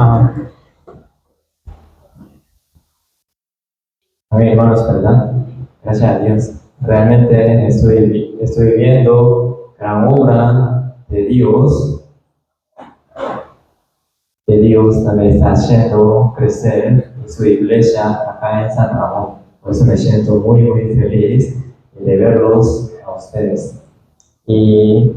Ah, a ver, hermanos, ¿verdad? Gracias a Dios. Realmente estoy viendo gran obra de Dios, que Dios también está haciendo crecer en su iglesia acá en San Ramón. Por eso me siento muy, muy feliz de verlos a ustedes. Y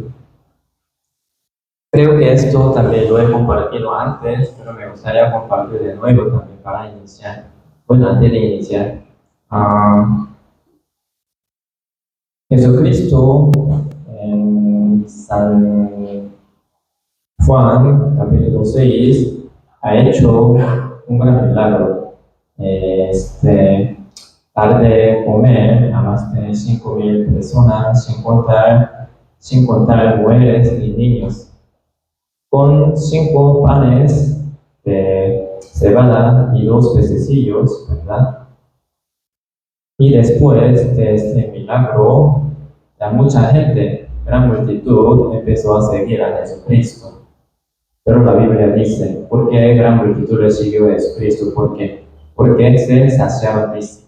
creo que esto también lo he compartido antes, pero me gustaría compartir de nuevo también para iniciar. Bueno, antes de iniciar, Jesucristo en San Juan, capítulo 6, ha hecho un gran milagro. Dar de comer a más de 5,000 personas, sin contar mujeres y niños, con 5 panes de cebada y 2 pececillos, ¿verdad? Y después de este milagro, mucha gente, gran multitud, empezó a seguir a Jesucristo. Pero la Biblia dice, ¿por qué gran multitud le siguió a Jesucristo? ¿Por qué? Porque se saciaron, dice.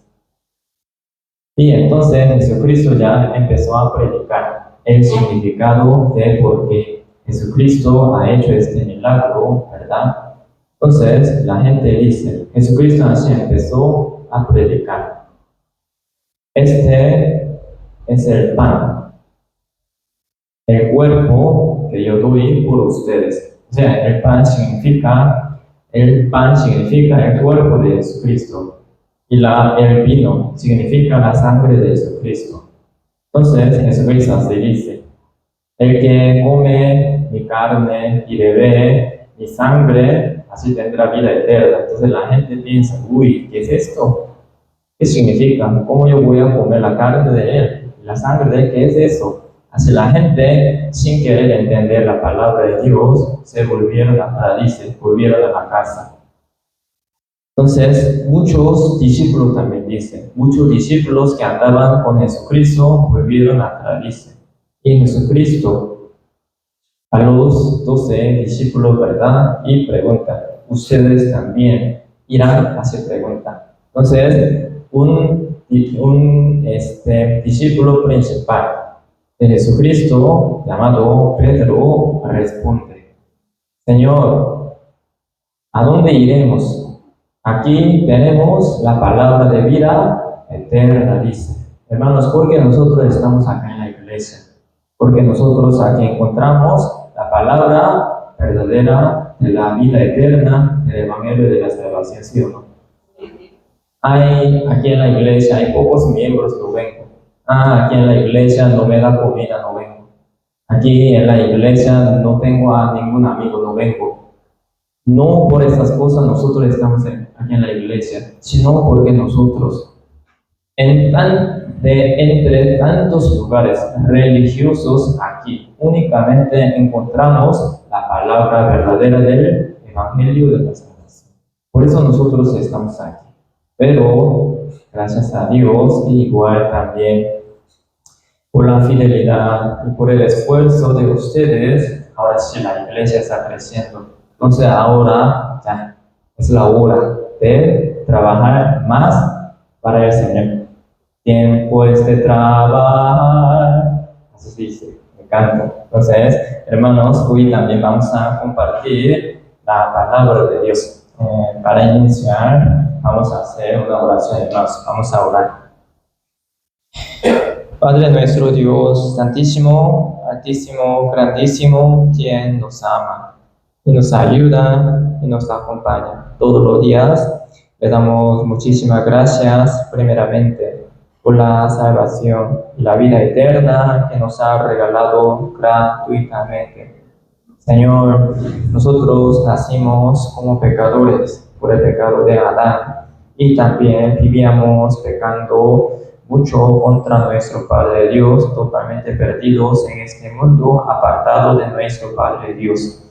Y entonces Jesucristo ya empezó a predicar el significado de por qué Jesucristo ha hecho este milagro, ¿verdad? Entonces la gente dice, Jesucristo así empezó a predicar. Este es el pan, el cuerpo que yo doy por ustedes. O sea, el pan significa el cuerpo de Jesucristo. Y el vino significa la sangre de Jesucristo. Entonces Jesucristo así dice, el que come mi carne y bebe mi sangre, así tendrá vida eterna. Entonces la gente piensa, uy, ¿qué es esto? ¿Qué significa? ¿Cómo yo voy a comer la carne de él? ¿La sangre de él? ¿Qué es eso? Así la gente, sin querer entender la palabra de Dios, se volvieron atrás, volvieron a la casa. Entonces, muchos discípulos también dicen, muchos discípulos que andaban con Jesucristo volvieron atrás. Y Jesucristo a los 12 discípulos, ¿verdad? Y pregunta, ¿ustedes también irán? Así pregunta. Entonces, un discípulo principal de Jesucristo, llamado Pedro, responde, Señor, ¿a dónde iremos? Aquí tenemos la palabra de vida eterna, dice. Hermanos, porque nosotros estamos acá en la iglesia, porque nosotros aquí encontramos la palabra verdadera de la vida eterna, del evangelio de la salvación, ¿sí o no? Aquí en la iglesia hay pocos miembros, no vengo. Aquí en la iglesia no me da comida, no vengo. Aquí en la iglesia no tengo a ningún amigo, no vengo. No por estas cosas nosotros estamos aquí en la iglesia, sino porque nosotros, entre tantos lugares religiosos aquí, únicamente encontramos la palabra verdadera del evangelio de la salvación. Por eso nosotros estamos aquí. Pero, gracias a Dios, igual también por la fidelidad y por el esfuerzo de ustedes, ahora sí la iglesia está creciendo. Entonces ahora ya es la hora de trabajar más para el Señor. Tiempo es de trabajar, así dice, me encanta. Entonces, hermanos, hoy también vamos a compartir la palabra de Dios. Para iniciar, vamos a hacer una oración, hermanos. Vamos a orar. Padre nuestro Dios, santísimo, altísimo, grandísimo, quien nos ama y nos ayuda y nos acompaña todos los días. Le damos muchísimas gracias, primeramente, por la salvación y la vida eterna que nos ha regalado gratuitamente. Señor, nosotros nacimos como pecadores por el pecado de Adán y también vivíamos pecando mucho contra nuestro Padre Dios, totalmente perdidos en este mundo, apartados de nuestro Padre Dios.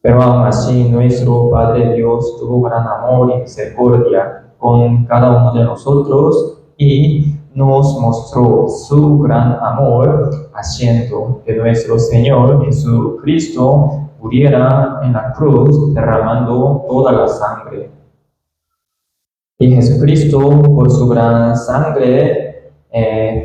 Pero aún así, nuestro Padre Dios tuvo gran amor y misericordia con cada uno de nosotros y nos mostró su gran amor haciendo que nuestro Señor Jesucristo muriera en la cruz derramando toda la sangre. Y Jesucristo, por su gran sangre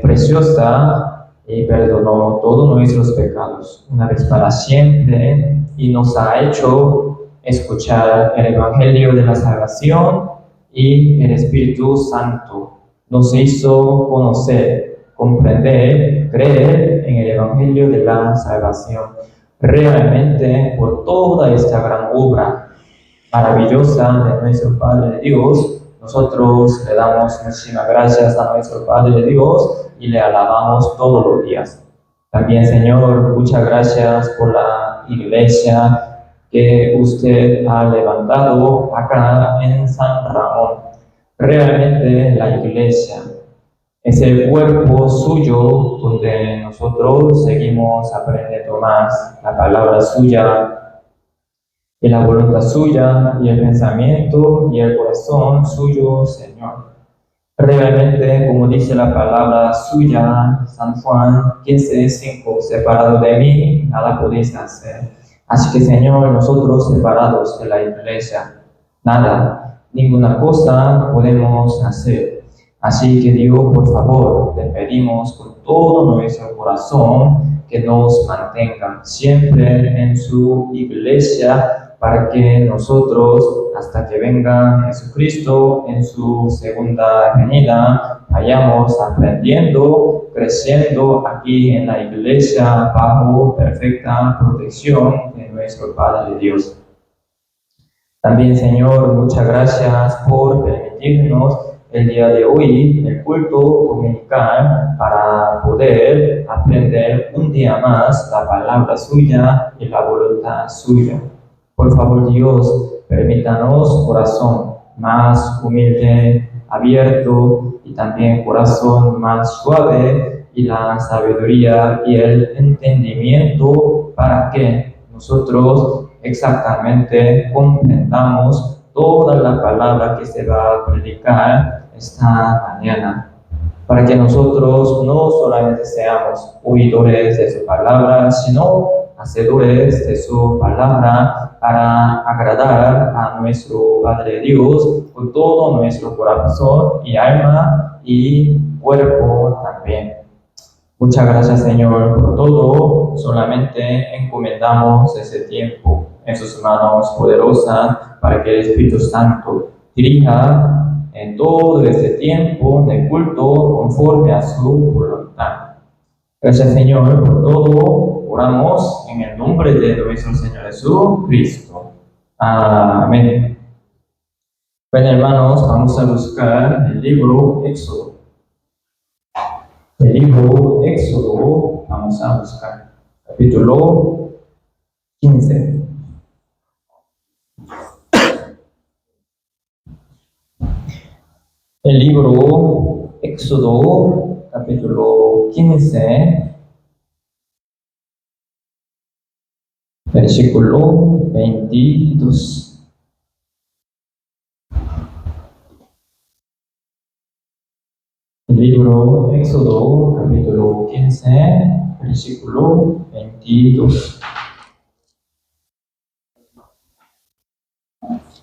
preciosa, perdonó todos nuestros pecados una vez para siempre y nos ha hecho escuchar el Evangelio de la salvación, y el Espíritu Santo nos hizo conocer, comprender, creer en el Evangelio de la salvación. Realmente, por toda esta gran obra maravillosa de nuestro Padre Dios, nosotros le damos muchísimas gracias a nuestro Padre Dios y le alabamos todos los días. También, Señor, muchas gracias por la iglesia que usted ha levantado acá en San Ramón. Realmente la iglesia es el cuerpo suyo donde nosotros seguimos aprendiendo más la palabra suya, y la voluntad suya, y el pensamiento y el corazón suyo, Señor. Realmente, como dice la palabra suya, San Juan 15:5, separado de mí, nada podéis hacer. Así que, Señor, nosotros separados de la iglesia, nada, ninguna cosa podemos hacer. Así que, Dios, por favor, te pedimos con todo nuestro corazón que nos mantenga siempre en su iglesia, para que nosotros, hasta que venga Jesucristo en su segunda venida, vayamos aprendiendo, creciendo aquí en la iglesia bajo perfecta protección de nuestro Padre Dios. También, Señor, muchas gracias por permitirnos el día de hoy el culto dominical para poder aprender un día más la palabra suya y la voluntad suya. Por favor, Dios, permítanos corazón más humilde, abierto, y también corazón más suave, y la sabiduría y el entendimiento para que nosotros exactamente comprendamos toda la palabra que se va a predicar esta mañana, para que nosotros no solamente seamos oidores de su palabra, sino hacedores de su palabra, para agradar a nuestro Padre Dios con todo nuestro corazón y alma y cuerpo también. Muchas gracias, Señor, por todo. Solamente encomendamos ese tiempo en sus manos poderosas, para que el Espíritu Santo dirija en todo este tiempo de culto conforme a su voluntad. Gracias, Señor, por todo. Oramos en el nombre de nuestro Señor Jesucristo. Amén. Bueno, hermanos, vamos a buscar el libro Éxodo. El libro Éxodo vamos a buscar, capítulo 15. El libro Éxodo, capítulo 15, versículo 22. El libro Éxodo, capítulo 15, versículo 22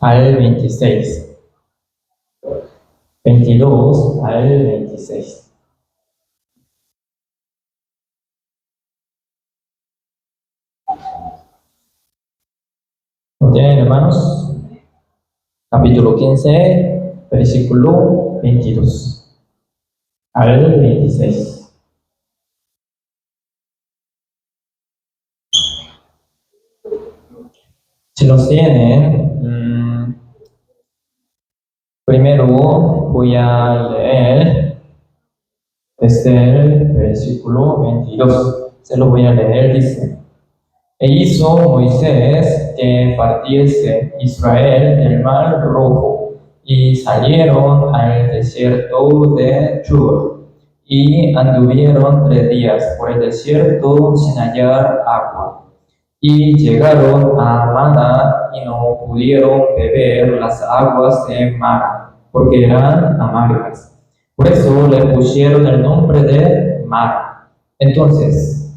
al 26. 22 al 26. ¿Lo tienen, hermanos? Capítulo 15, versículo 22 al 26. Si los tienen, primero voy a leer desde el versículo 22. Se lo voy a leer, dice: E hizo Moisés que partiese Israel del mar Rojo, y salieron al desierto de Shur, y anduvieron 3 días por el desierto sin hallar agua. Y llegaron a Mara, y no pudieron beber las aguas de Mara, porque eran amargas. Por eso le pusieron el nombre de Mara. Entonces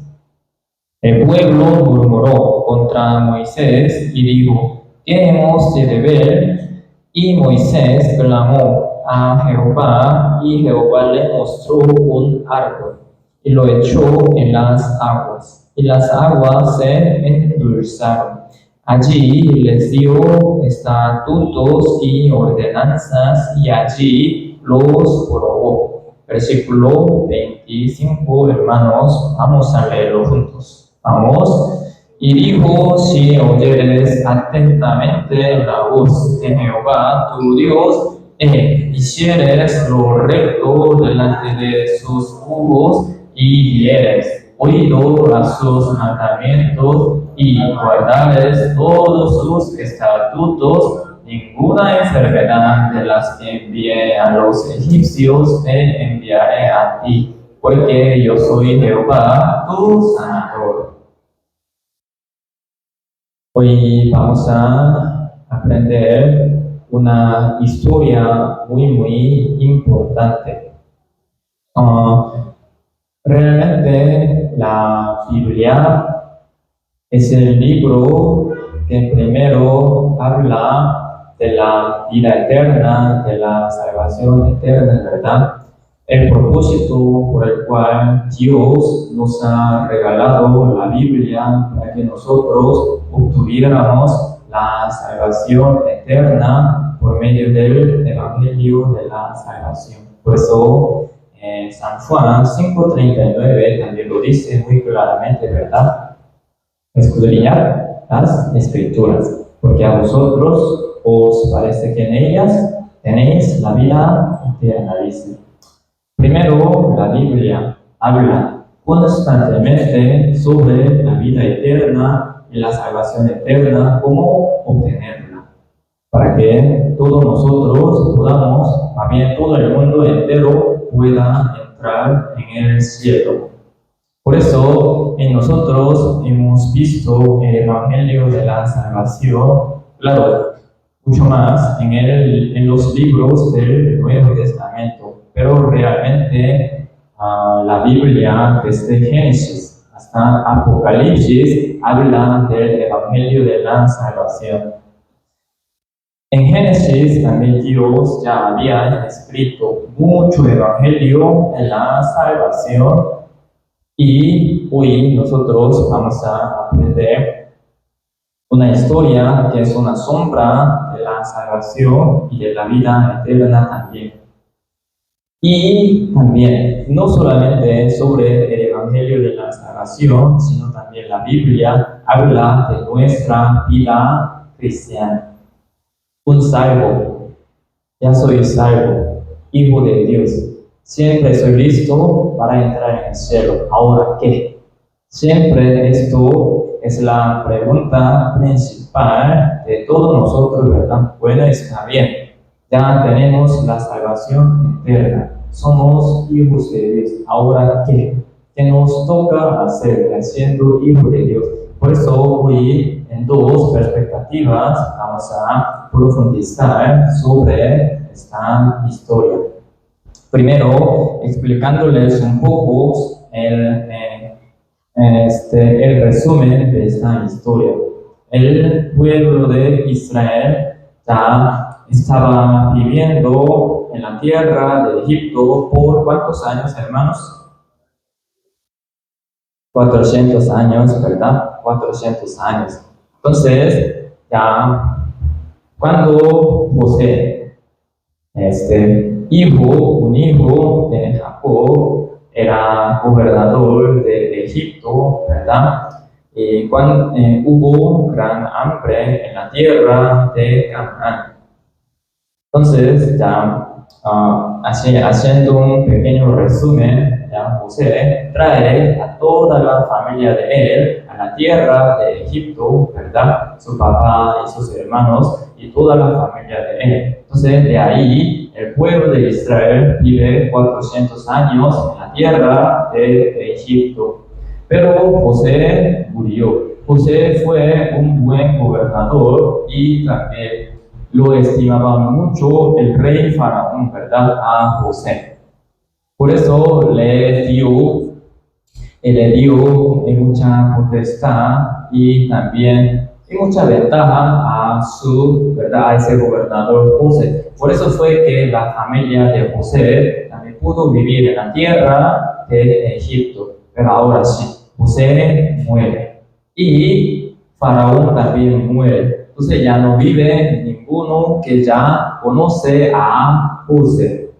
El pueblo murmuró contra Moisés y dijo: ¿Qué hemos de beber? Y Moisés clamó a Jehová, y Jehová le mostró un árbol, y lo echó en las aguas, y las aguas se endulzaron. Allí les dio estatutos y ordenanzas, y allí los probó. Versículo 25, hermanos, vamos a leerlo juntos. Vamos. Y dijo: si oyeres atentamente la voz de Jehová tu Dios, hicieres lo recto delante de sus ojos, y dieres oído a sus mandamientos, y guardares todos sus estatutos, ninguna enfermedad de las que envié a los egipcios te enviaré a ti, porque yo soy Jehová, tu sanador. Hoy vamos a aprender una historia muy importante. Realmente la Biblia es el libro que primero habla de la vida eterna, de la salvación eterna, ¿verdad? El propósito por el cual Dios nos ha regalado la Biblia para que nosotros obtuviéramos la salvación eterna por medio del Evangelio de la salvación. Por eso San Juan 5:39 también lo dice muy claramente, ¿verdad? Escudriñad las Escrituras, porque a vosotros os parece que en ellas tenéis la vida eterna, dice. Primero, la Biblia habla constantemente sobre la vida eterna y la salvación eterna, cómo obtenerla, para que todos nosotros podamos, más bien todo el mundo entero, pueda entrar en el cielo. Por eso, en nosotros hemos visto el Evangelio de la salvación, claro, mucho más en los libros del Nuevo Testamento. Pero realmente la Biblia, desde Génesis hasta Apocalipsis, habla del Evangelio de la salvación. En Génesis también Dios ya había escrito mucho Evangelio de la salvación, y hoy nosotros vamos a aprender una historia que es una sombra de la salvación y de la vida eterna también. Y también, no solamente sobre el Evangelio de la salvación, sino también la Biblia habla de nuestra vida cristiana. Un salvo, ya soy salvo, hijo de Dios. Siempre estoy listo para entrar en el cielo. ¿Ahora qué? Siempre esto es la pregunta principal de todos nosotros, ¿verdad? Bueno, está bien. Ya tenemos la salvación eterna. Somos hijos de Dios. ¿Ahora qué? ¿Qué nos toca hacer siendo hijos de Dios? Por eso hoy, en dos perspectivas, vamos a profundizar sobre esta historia. Primero, explicándoles un poco el resumen de esta historia. El pueblo de Israel ya estaba viviendo en la tierra de Egipto por ¿cuántos años, hermanos? 400 años, ¿verdad? 400 años. Entonces, ya cuando José, un hijo de Jacob, era gobernador de Egipto, ¿verdad? Y cuando hubo gran hambre en la tierra de Canaán. Entonces, ya haciendo un pequeño resumen, ya José trae a toda la familia de él a la tierra de Egipto, ¿verdad? Su papá y sus hermanos y toda la familia de él. Entonces, de ahí, el pueblo de Israel vive 400 años en la tierra de Egipto. Pero José murió. José fue un buen gobernador y también lo estimaba mucho el rey Faraón, ¿verdad? A José. Por eso le dio Él le dio mucha potestad y también mucha ventaja a su, ¿verdad? A ese gobernador José. Por eso fue que la familia de José también pudo vivir en la tierra de Egipto. Pero ahora sí, José muere y Faraón también muere. Entonces ya no vive ninguno que ya conoce a José.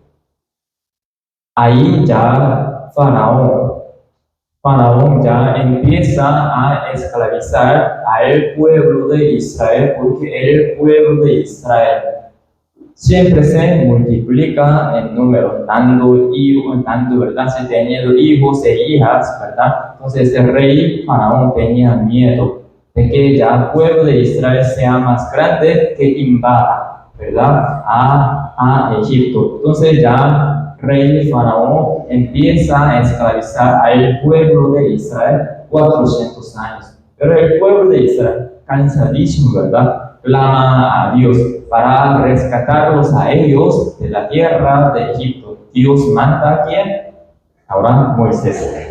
Ahí ya Faraón ya empieza a esclavizar al pueblo de Israel, porque el pueblo de Israel siempre se multiplica en número, tanto hijos, tanto, ¿verdad? Se teniendo hijos e hijas, ¿verdad? Entonces el rey Faraón tenía miedo de que ya el pueblo de Israel sea más grande, que invada, ¿verdad? A Egipto. Entonces ya rey Faraón empieza a esclavizar al pueblo de Israel 400 años. Pero el pueblo de Israel, cansadísimo, ¿verdad? Clama a Dios para rescatarlos a ellos de la tierra de Egipto. Dios manda a quién? Ahora Moisés.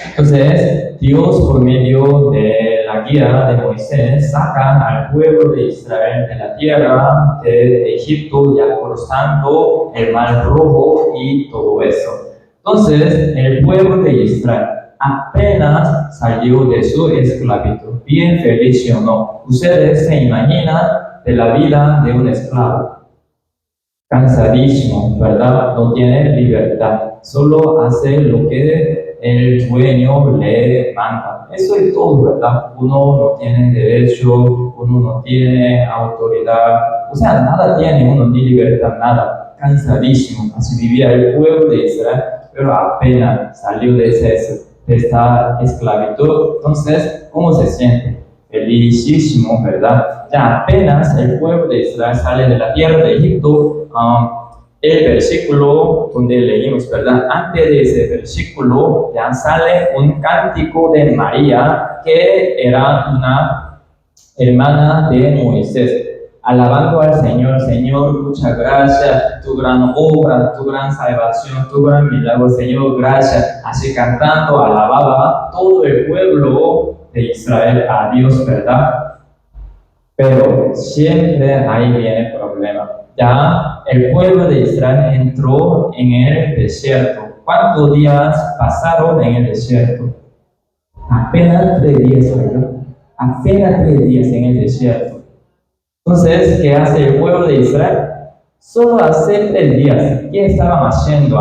Entonces, Dios por medio de la guía de Moisés saca al pueblo de Israel de la tierra de Egipto, ya cruzando el Mar Rojo y todo eso. Entonces, el pueblo de Israel apenas salió de su esclavitud, bien feliz o no. Ustedes se imaginan de la vida de un esclavo, cansadísimo, ¿verdad? No tiene libertad, solo hace lo que el dueño le manda. Eso es todo, ¿verdad? Uno no tiene derecho, uno no tiene autoridad, o sea, nada tiene uno, ni libertad, nada. Cansadísimo, así vivía el pueblo de Israel, pero apenas salió de esta esclavitud. Entonces, ¿cómo se siente? Felicísimo, ¿verdad? Ya apenas el pueblo de Israel sale de la tierra de Egipto, el versículo donde leímos, ¿verdad? Antes de ese versículo ya sale un cántico de María, que era una hermana de Moisés, alabando al Señor. Señor, muchas gracias, tu gran obra, tu gran salvación, tu gran milagro, Señor, gracias. Así cantando, alababa todo el pueblo de Israel a Dios, ¿verdad? Pero siempre ahí viene el problema. Ya el pueblo de Israel entró en el desierto. ¿Cuántos días pasaron en el desierto? Apenas 3 días, ¿verdad? Apenas 3 días en el desierto. Entonces, ¿qué hace el pueblo de Israel? Solo hace 3 días. ¿Qué estaban haciendo?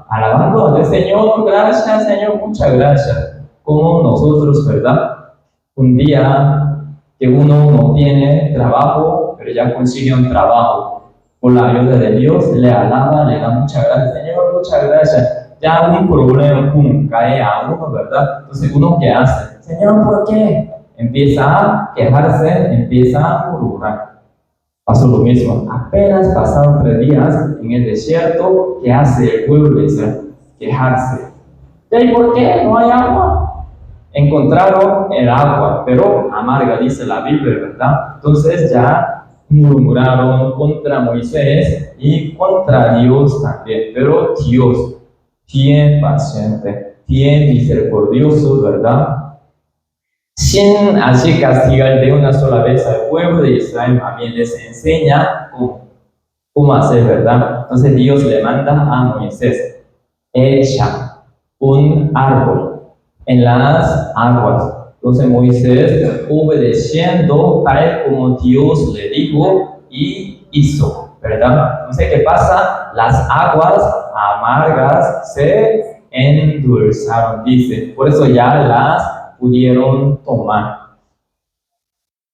Alabando al Señor, gracias, Señor, muchas gracias. Como nosotros, ¿verdad? Un día que uno no tiene trabajo, pero ya consigue un trabajo. Por la ayuda de Dios, le alaba, le da muchas gracias. Señor, muchas gracias. Ya un problema, pum, cae a uno, ¿verdad? Entonces, ¿uno qué hace? Señor, ¿por qué? Empieza a quejarse, empieza a murmurar. Pasó lo mismo. Apenas pasaron 3 días en el desierto, ¿qué hace el pueblo de Israel? Quejarse. ¿Y por qué no hay agua? Encontraron el agua, pero amarga, dice la Biblia, ¿verdad? Entonces ya murmuraron contra Moisés y contra Dios también. Pero Dios, bien paciente, bien misericordioso, ¿verdad? Sin así castigar de una sola vez al pueblo de Israel, también les enseña cómo hacer, ¿verdad? Entonces Dios le manda a Moisés: echa un árbol en las aguas. Entonces Moisés, obedeciendo tal como Dios le dijo, y hizo, ¿verdad? Entonces, ¿qué pasa? Las aguas amargas se endulzaron, dice. Por eso ya las pudieron tomar.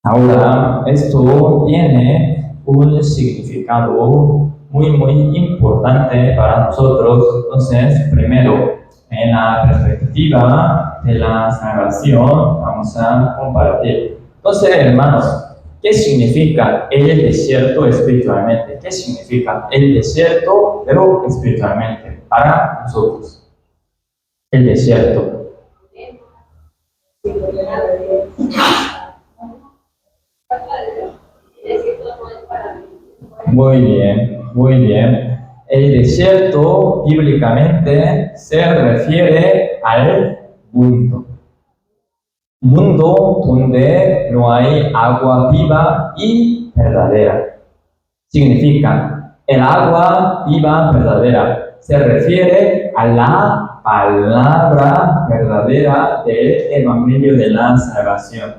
Ahora, esto tiene un significado muy, muy importante para nosotros. Entonces, primero, en la perspectiva de la salvación, vamos a compartir. Entonces, hermanos, ¿qué significa el desierto espiritualmente? ¿Qué significa el desierto, pero espiritualmente, para nosotros? El desierto. Muy bien, muy bien. El desierto bíblicamente se refiere al mundo. Mundo donde no hay agua viva y verdadera. Significa, el agua viva verdadera se refiere a la palabra verdadera del Evangelio de la Salvación.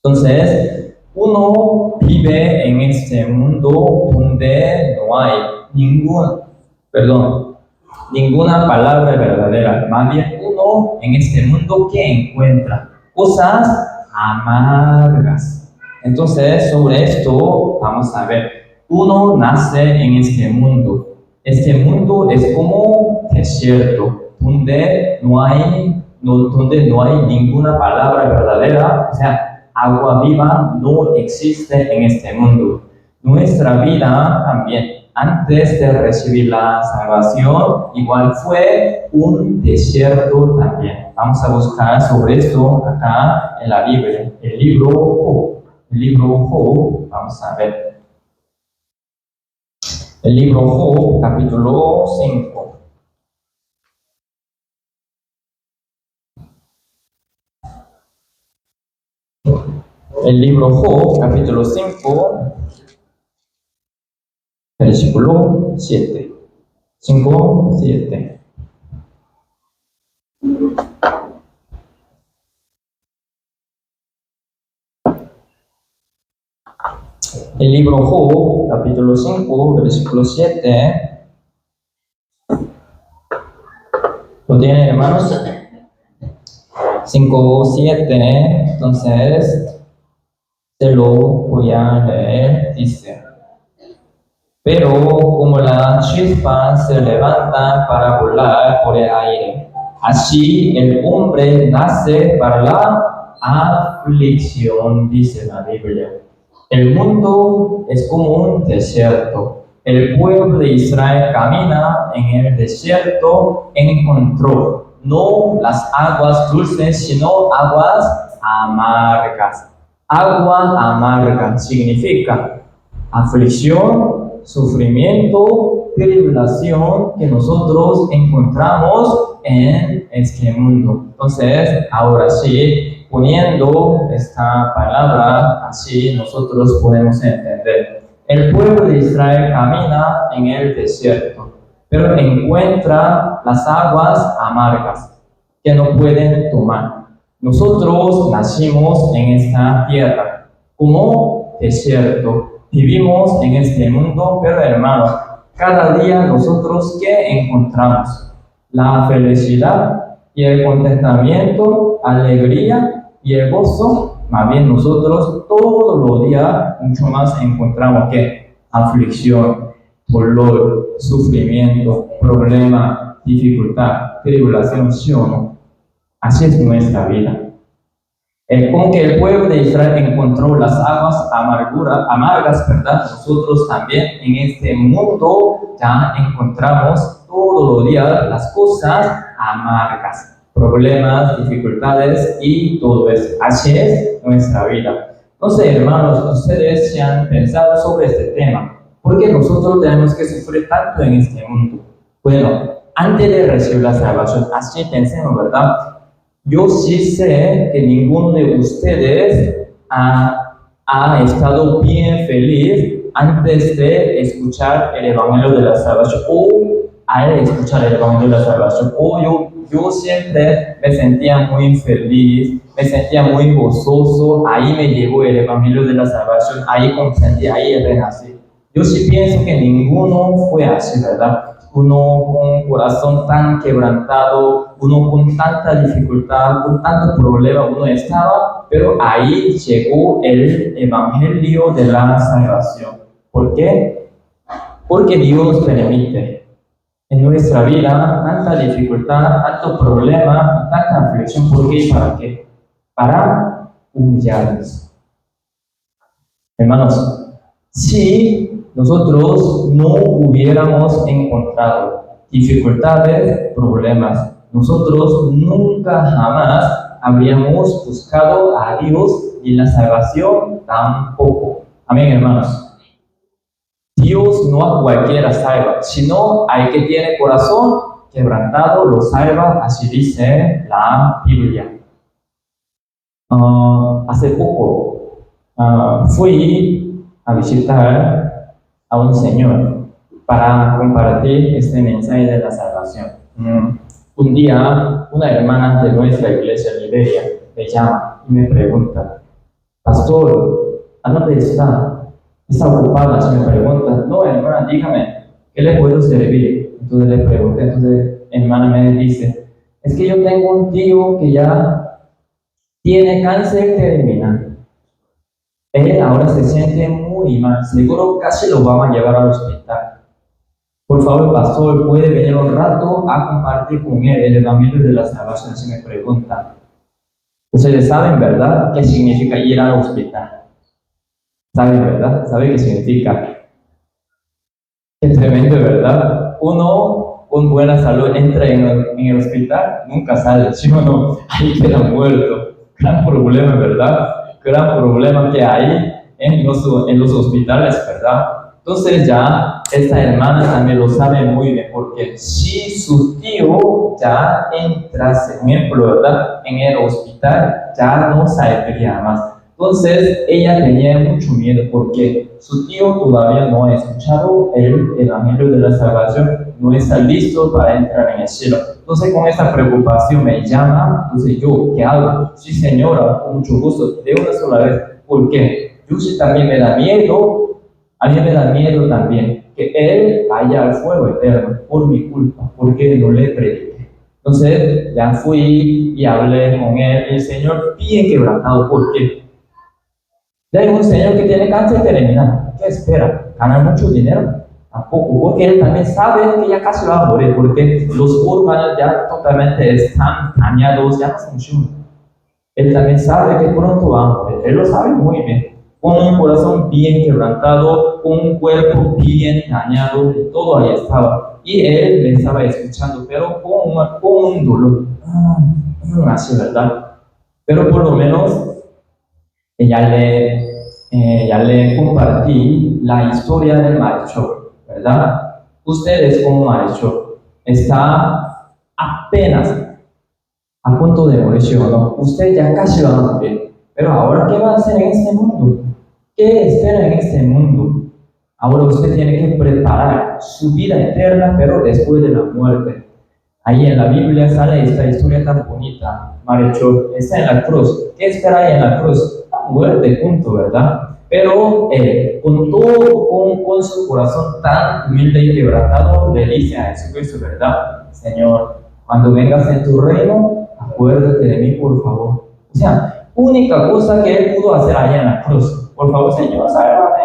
Entonces, uno vive en este mundo donde no hay ninguna palabra verdadera. Más bien, uno en este mundo que encuentra cosas amargas. Entonces, sobre esto vamos a ver. Uno nace en este mundo. Este mundo es como desierto, donde no hay ninguna palabra verdadera, o sea, agua viva no existe en este mundo. Nuestra vida también, antes de recibir la salvación, igual fue un desierto también. Vamos a buscar sobre esto acá en la Biblia, el libro Job, vamos a ver. El libro Job, capítulo 5. El libro Job, capítulo 5, versículo 7. 5, 7. El libro Job, capítulo 5, versículo 7. ¿Lo tienen, hermanos? 5, 7. Entonces, se lo voy a leer. Dice: pero como las chispas se levantan para volar por el aire, así el hombre nace para la aflicción, dice la Biblia. El mundo es como un desierto. El pueblo de Israel camina en el desierto, encontró no las aguas dulces, sino aguas amargas. Agua amarga significa aflicción, sufrimiento, tribulación que nosotros encontramos en este mundo. Entonces, ahora sí, poniendo esta palabra así, nosotros podemos entender. El pueblo de Israel camina en el desierto, pero encuentra las aguas amargas que no pueden tomar. Nosotros nacimos en esta tierra como desierto. Vivimos en este mundo, pero hermanos, cada día nosotros ¿qué encontramos? La felicidad y el contentamiento, alegría y el gozo. Más bien nosotros todos los días mucho más encontramos ¿qué? Aflicción, dolor, sufrimiento, problema, dificultad, tribulación, ¿sí o no? Así es nuestra vida. Como que el pueblo de Israel encontró las aguas amargas, ¿verdad? Nosotros también en este mundo ya encontramos todos los días las cosas amargas, problemas, dificultades y todo eso. Así es nuestra vida. Entonces, hermanos, ustedes se han pensado sobre este tema. ¿Por qué nosotros tenemos que sufrir tanto en este mundo? Bueno, antes de recibir la salvación, así pensemos, ¿verdad? Yo sí sé que ninguno de ustedes ha estado bien feliz antes de escuchar el Evangelio de la Salvación o al escuchar el Evangelio de la Salvación. O yo siempre me sentía muy feliz, me sentía muy gozoso, ahí me llegó el Evangelio de la Salvación, ahí comprendí, ahí renací. Yo sí pienso que ninguno fue así, ¿verdad? Uno con un corazón tan quebrantado, uno con tanta dificultad, con tanto problema, uno estaba, pero ahí llegó el Evangelio de la Salvación. ¿Por qué? Porque Dios permite en nuestra vida tanta dificultad, tanto problema, tanta aflicción. ¿Por qué y para qué? Para humillarnos. Hermanos, si nosotros no hubiéramos encontrado dificultades, problemas, nosotros nunca jamás habríamos buscado a Dios y la salvación tampoco. Amén, hermanos. Dios no a cualquiera salva, sino al que tiene corazón quebrantado lo salva, así dice la Biblia. Hace poco fui a visitar a un señor para compartir este mensaje de la salvación. Un día, una hermana de nuestra iglesia en Liberia me llama y me pregunta: pastor, ¿a dónde está? Está ocupada, se me pregunta. No, hermana, dígame, ¿qué le puedo servir? Entonces le pregunté, entonces hermana me dice: es que yo tengo un tío que ya tiene cáncer terminal. Él ahora se siente muy mal, seguro casi lo vamos a llevar al hospital. Por favor, pastor, ¿puede venir un rato a compartir con él el evangelio de la salvación? Se me pregunta. Ustedes saben, ¿verdad?, qué significa ir al hospital. ¿Saben, verdad? ¿Saben qué significa? Qué tremendo, ¿verdad? Uno con buena salud entra en el hospital, nunca sale, ¿sí o no? Ahí queda muerto. Gran problema, ¿verdad? Gran problema que hay en los hospitales, ¿verdad? Entonces ya esta hermana también lo sabe muy bien, porque si su tío ya entrase, por ejemplo, ¿verdad?, en el hospital, ya no saldría más. Entonces ella tenía mucho miedo porque su tío todavía no ha escuchado el evangelio de la salvación, no está listo para entrar en el cielo. Entonces con esta preocupación me llama. Entonces yo, ¿qué hago? Sí, señora, con mucho gusto, de una sola vez. ¿Por qué? Yo sí también me da miedo, a mí me da miedo también que él vaya al fuego eterno por mi culpa, porque no le prediqué. Entonces ya fui y hablé con él, y el Señor bien quebrantado. ¿Por qué? Ya hay un señor que tiene cáncer terminal. ¿Qué espera? ¿Ganar mucho dinero? Tampoco, porque él también sabe que ya casi va a morir, porque los órganos ya totalmente están dañados, ya no funcionan. Él también sabe que pronto va a morir, él lo sabe muy bien. Con un corazón bien quebrantado, con un cuerpo bien dañado, todo ahí estaba. Y él me estaba escuchando, pero con un dolor. Así, ¿verdad? Pero por lo menos ya le compartí la historia del malhechor, ¿verdad? Ustedes como malhechor está apenas a punto de morir, ¿sí o no? Usted ya casi va a morir. Pero ahora, ¿qué va a hacer en este mundo? ¿Qué espera en este mundo? Ahora usted tiene que preparar su vida eterna, pero después de la muerte. Ahí en la Biblia sale esta historia tan bonita. Malhechor está en la cruz. ¿Qué espera ahí en la cruz? La muerte, punto, ¿verdad? Pero con todo, con su corazón tan humilde y quebrantado, le dice a Jesucristo, ¿verdad? Señor, cuando vengas en tu reino, acuérdate de mí, por favor. O sea, única cosa que él pudo hacer allá en la cruz: por favor, Señor, sálvame.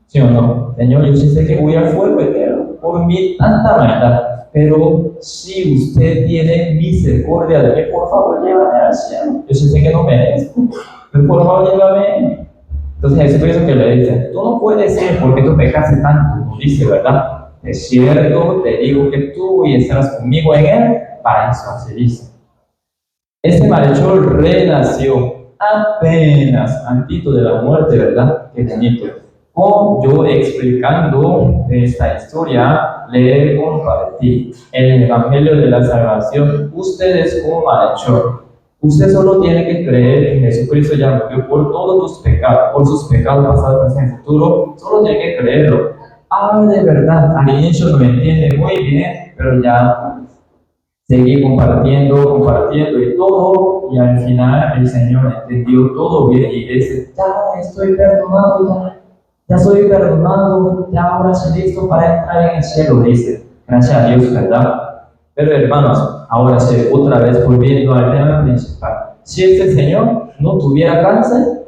¿Sí o no? Señor, yo sí sé que voy al fuego eterno por mi tanta maldad, pero si usted tiene misericordia de mí, por favor, llévame al cielo. Yo sí sé que no merezco, pero por favor, llévame. Entonces Jesucristo que le dice: tú no puedes ir porque tú pecaste tanto. Dice, ¿verdad? Es cierto, te digo que tú estarás conmigo en él. Para eso así dice. Este malhechor renació apenas antito de la muerte, ¿verdad? Qué bonito. Como yo explicando esta historia, le compartí el evangelio de la salvación. Ustedes como malhechor, usted solo tiene que creer que Jesucristo ya murió por todos tus pecados, por sus pecados pasados, presentes y futuro. Solo tiene que creerlo. De verdad, al inicio no me entiende muy bien, pero ya seguí compartiendo y todo, y al final el Señor entendió todo bien y dice: ya estoy perdonado, ya soy perdonado, ya ahora soy listo para entrar en el cielo, dice. Gracias a Dios, ¿verdad? Pero hermanos, ahora sí, otra vez volviendo al tema principal. Si este Señor no tuviera cáncer,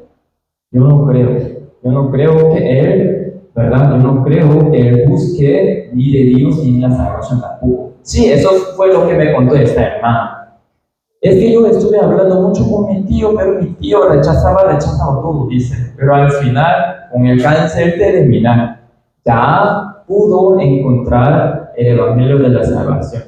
yo no creo que Él, ¿verdad? Yo no creo que Él busque ni de Dios ni de la salvación tampoco. Sí, eso fue lo que me contó esta hermana. Es que yo estuve hablando mucho con mi tío, pero mi tío rechazaba todo, dice. Pero al final, con el cáncer terminal, ya pudo encontrar el evangelio de la salvación.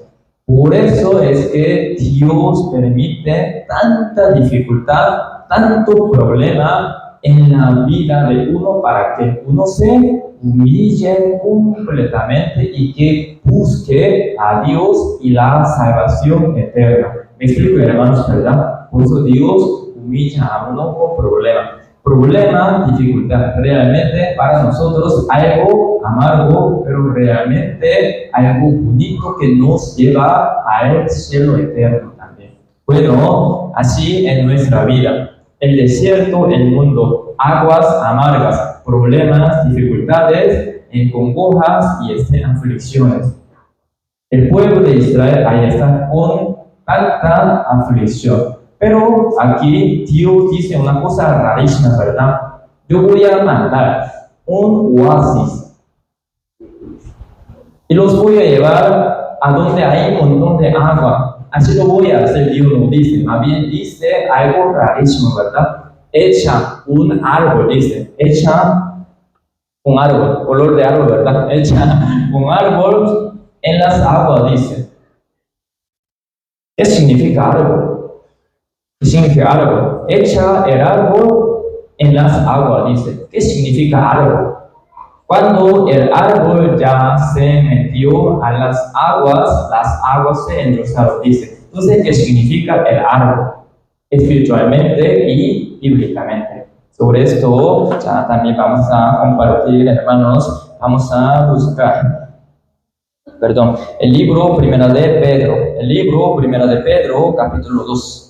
Por eso es que Dios permite tanta dificultad, tanto problema en la vida de uno, para que uno se humille completamente y que busque a Dios y la salvación eterna. Me explico, hermanos, ¿verdad? Por eso Dios humilla a uno con problemas. Problema, dificultad, realmente para nosotros algo amargo, pero realmente algo bonito que nos lleva al cielo eterno también. Bueno, así en nuestra vida, el desierto, el mundo, aguas amargas, problemas, dificultades, congojas y aflicciones. El pueblo de Israel ahí está con tanta aflicción. Pero aquí Dios dice una cosa rarísima, ¿verdad? Yo voy a mandar un oasis y los voy a llevar a donde hay un montón de agua. Así lo voy a hacer, Dios no dice. Más bien dice algo rarísimo, ¿verdad? Echa un árbol, dice. Echa un árbol, color de árbol, ¿verdad? Echa un árbol en las aguas, dice. ¿Qué significa árbol? ¿Qué significa árbol? Echa el árbol en las aguas, dice. ¿Qué significa árbol? Cuando el árbol ya se metió a las aguas se endulzaron, dice. Entonces, ¿qué significa el árbol? Espiritualmente y bíblicamente. Sobre esto ya también vamos a compartir, hermanos, vamos a buscar. El libro Primera de Pedro, capítulo 2.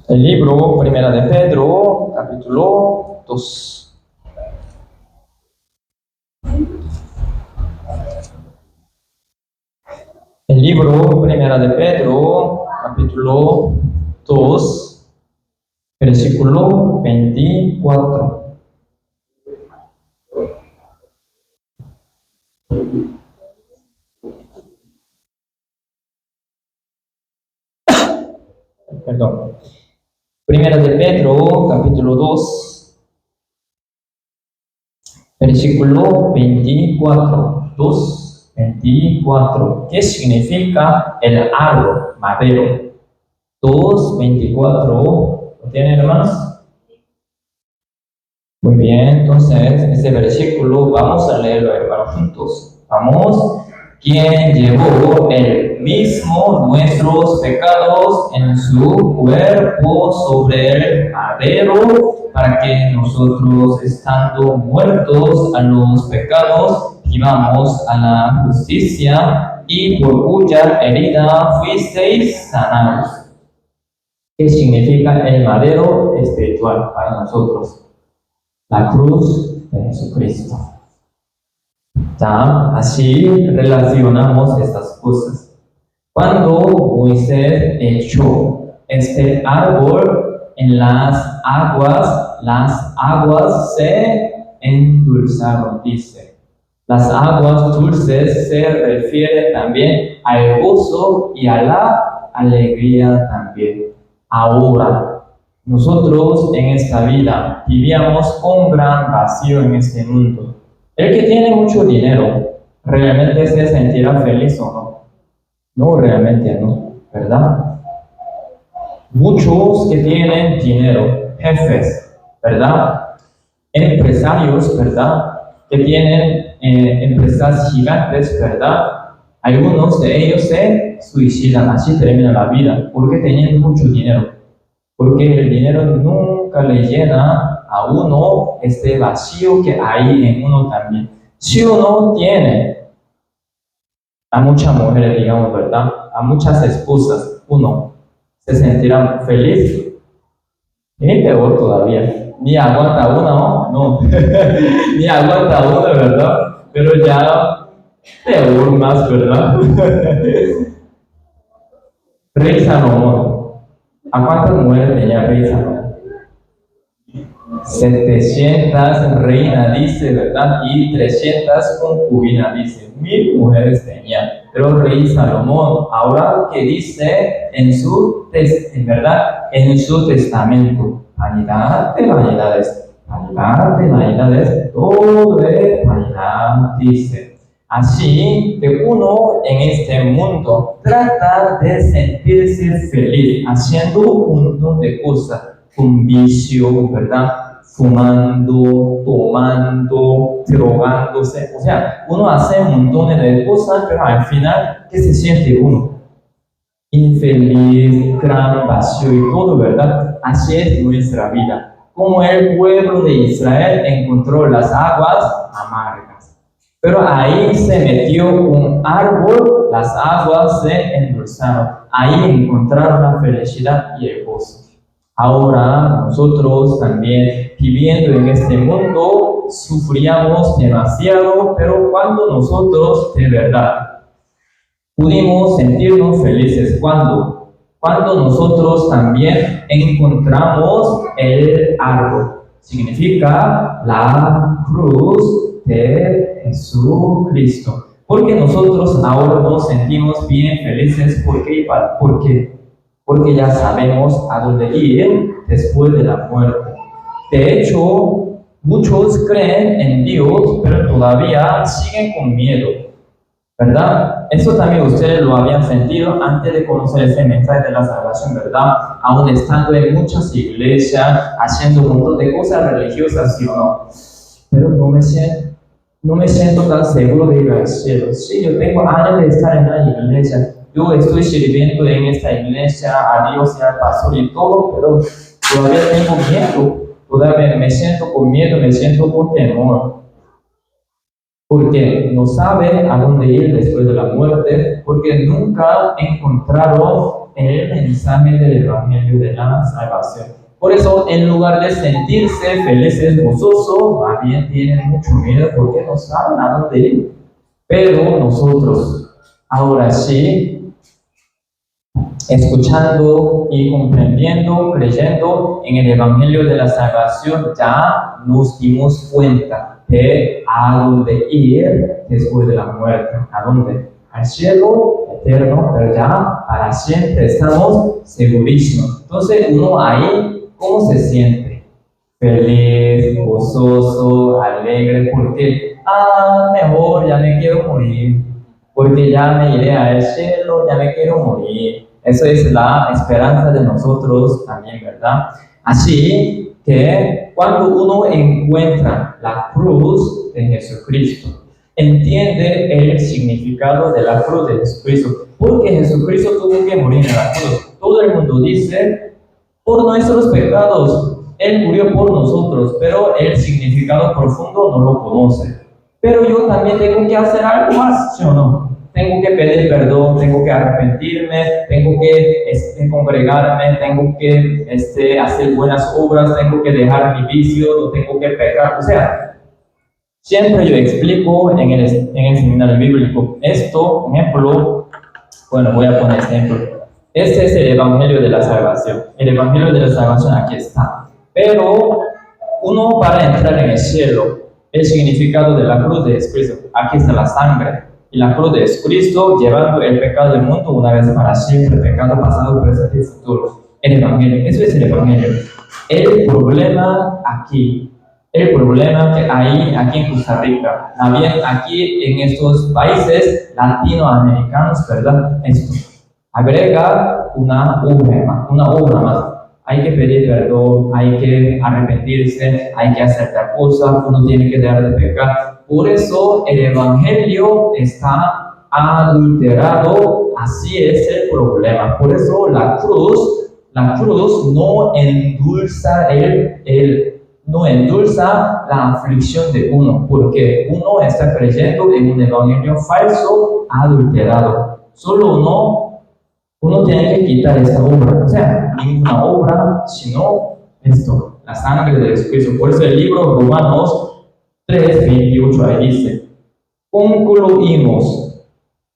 El libro Primera de Pedro, capítulo 2. El libro Primera de Pedro, capítulo 2, versículo 24. Primera de Pedro, capítulo 2, versículo 24. 2, 24. ¿Qué significa el árbol, madero? 2, 24. ¿Lo tienen, hermanos? Muy bien, entonces, este versículo vamos a leerlo, hermanos, juntos. Vamos. Quien llevó el mismo nuestros pecados en su cuerpo sobre el madero, para que nosotros, estando muertos a los pecados, vivamos a la justicia, y por cuya herida fuisteis sanados. ¿Qué significa el madero espiritual para nosotros? La cruz de Jesucristo. Así relacionamos estas cosas. Cuando Moisés echó este árbol en las aguas se endulzaron, dice. Las aguas dulces se refieren también al gozo y a la alegría también. Ahora, nosotros en esta vida vivíamos un gran vacío en este mundo. El que tiene mucho dinero, ¿realmente se sentirá feliz o no? No, realmente no, ¿verdad? Muchos que tienen dinero, jefes, ¿verdad? Empresarios, ¿verdad? Que tienen empresas gigantes, ¿verdad? Algunos de ellos se suicidan, así termina la vida, porque tienen mucho dinero. Porque el dinero nunca le llena a uno este vacío que hay en uno también. Si uno tiene a muchas mujeres, digamos, ¿verdad? A muchas esposas, uno se sentirá feliz. Ni peor todavía. Ni aguanta una, no. Ni aguanta una, ¿verdad? Pero ya peor más, ¿verdad? Rey Salomón. ¿A cuántas mujeres tenía Rey Salomón? 700 reinas, dice, ¿verdad? Y 300 concubinas, dice. 1000 mujeres tenía. Pero Rey Salomón, ahora que dice en su testamento, vanidad de vanidades, todo es vanidad, dice. Así que uno en este mundo trata de sentirse feliz haciendo un montón de cosas, con vicio, ¿verdad? Fumando, tomando, drogándose. O sea, uno hace un montón de cosas, pero al final, ¿qué se siente uno? Infeliz, gran vacío y todo, ¿verdad? Así es nuestra vida. Como el pueblo de Israel encontró las aguas amargas. Pero ahí se metió un árbol, las aguas se endulzaron. Ahí encontraron la felicidad y el gozo. Ahora nosotros también viviendo en este mundo sufríamos demasiado, pero cuando nosotros de verdad pudimos sentirnos felices cuando nosotros también encontramos el árbol. Significa la cruz de Jesucristo. Porque nosotros ahora nos sentimos bien felices. ¿Por qué? Porque ya sabemos a dónde ir después de la muerte. De hecho, muchos creen en Dios, pero todavía siguen con miedo, ¿verdad? Eso también ustedes lo habían sentido antes de conocer ese mensaje de la salvación, ¿verdad? Aún estando en muchas iglesias, haciendo un montón de cosas religiosas, ¿sí o no? Pero no me siento tan seguro de ir al cielo. Sí, yo tengo años de estar en la iglesia. Yo estoy sirviendo en esta iglesia a Dios y al pastor y todo, pero todavía tengo miedo. Todavía me siento con miedo, me siento con temor. Porque no sabe a dónde ir después de la muerte, porque nunca encontraron el mensaje del Evangelio de la salvación. Por eso, en lugar de sentirse felices, gozosos, más bien tienen mucho miedo porque no saben a dónde ir. Pero nosotros, ahora sí, escuchando y comprendiendo, creyendo en el Evangelio de la salvación, ya nos dimos cuenta de a dónde ir después de la muerte. ¿A dónde? Al cielo eterno, pero ya para siempre estamos segurísimos. Entonces uno ahí, ¿cómo se siente? Feliz, gozoso, alegre, porque mejor ya me quiero morir, porque ya me iré al cielo, ya me quiero morir. Eso es la esperanza de nosotros también, ¿verdad? Así que cuando uno encuentra la cruz de Jesucristo, entiende el significado de la cruz de Jesucristo, porque Jesucristo tuvo que morir en la cruz. Todo el mundo dice, por nuestros pecados, Él murió por nosotros, pero el significado profundo no lo conoce. Pero yo también tengo que hacer algo más, ¿sí o no? Tengo que pedir perdón, tengo que arrepentirme, tengo que congregarme, tengo que hacer buenas obras, tengo que dejar mi vicio, no tengo que pecar. O sea, siempre yo explico en el seminario bíblico esto, ejemplo, bueno, voy a poner este ejemplo. Este es el Evangelio de la salvación. El Evangelio de la salvación aquí está. Pero uno para entrar en el cielo, el significado de la cruz de Jesucristo, aquí está la sangre. Y la cruz de Jesucristo llevando el pecado del mundo una vez para siempre, pecado pasado, presente y futuro. El Evangelio, eso es el Evangelio. El problema aquí, el problema que hay aquí en Costa Rica, también aquí en estos países latinoamericanos, ¿verdad? Esto agrega una obra más. Hay que pedir perdón, hay que arrepentirse, hay que hacer tal cosa, uno tiene que dejar de pecar. Por eso el Evangelio está adulterado, así es el problema. Por eso la cruz no endulza no endulza la aflicción de uno, porque uno está creyendo en un evangelio falso, adulterado. Solo uno tiene que quitar esta obra, o sea, ninguna obra, sino esto, la sangre de Jesucristo. Por eso el libro Romanos 3:28 ahí dice, concluimos,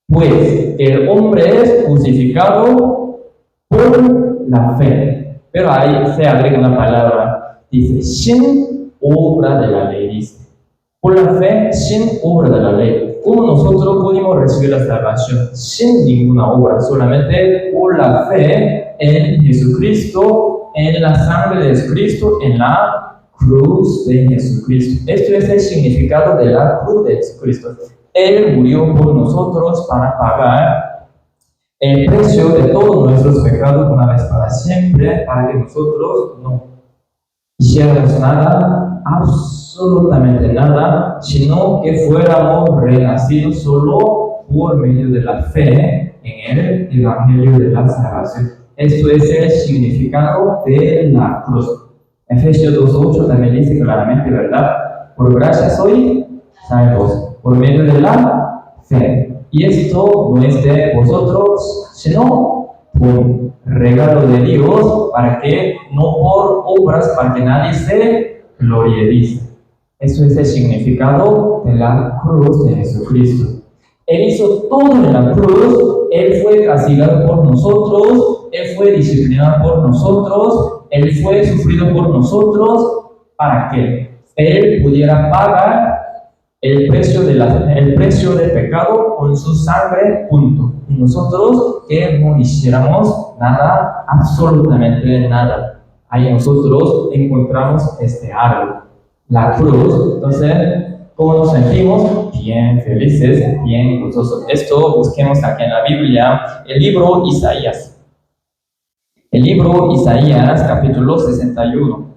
pues el hombre es justificado por la fe. Pero ahí se agrega una palabra, dice, sin obra de la ley, dice. Por la fe, sin obra de la ley. ¿Cómo nosotros pudimos recibir la salvación? Sin ninguna obra, solamente por la fe en Jesucristo, en la sangre de Jesucristo, en la cruz de Jesucristo. Esto es el significado de la cruz de Jesucristo. Él murió por nosotros para pagar el precio de todos nuestros pecados una vez para siempre, para que nosotros no hiciéramos nada, absolutamente nada, sino que fuéramos renacidos solo por medio de la fe en el Evangelio de la salvación. Esto es el significado de la cruz. Efesios 2:8 también dice claramente, ¿verdad? Por gracia soy salvos, por medio de la fe. Y esto no es de vosotros, sino por regalo de Dios, para que no por obras, para que nadie se gloriedice. Eso es el significado de la cruz de Jesucristo. Él hizo todo en la cruz. Él fue castigado por nosotros, Él fue disciplinado por nosotros, Él fue sufrido por nosotros, para que Él pudiera pagar el precio del pecado con su sangre, punto. Y nosotros que no hiciéramos nada, absolutamente nada. Ahí nosotros encontramos este árbol, la cruz. Entonces, ¿cómo nos sentimos? Bien felices, bien gozosos. Esto busquemos aquí en la Biblia, el libro Isaías. El libro Isaías, capítulo 61.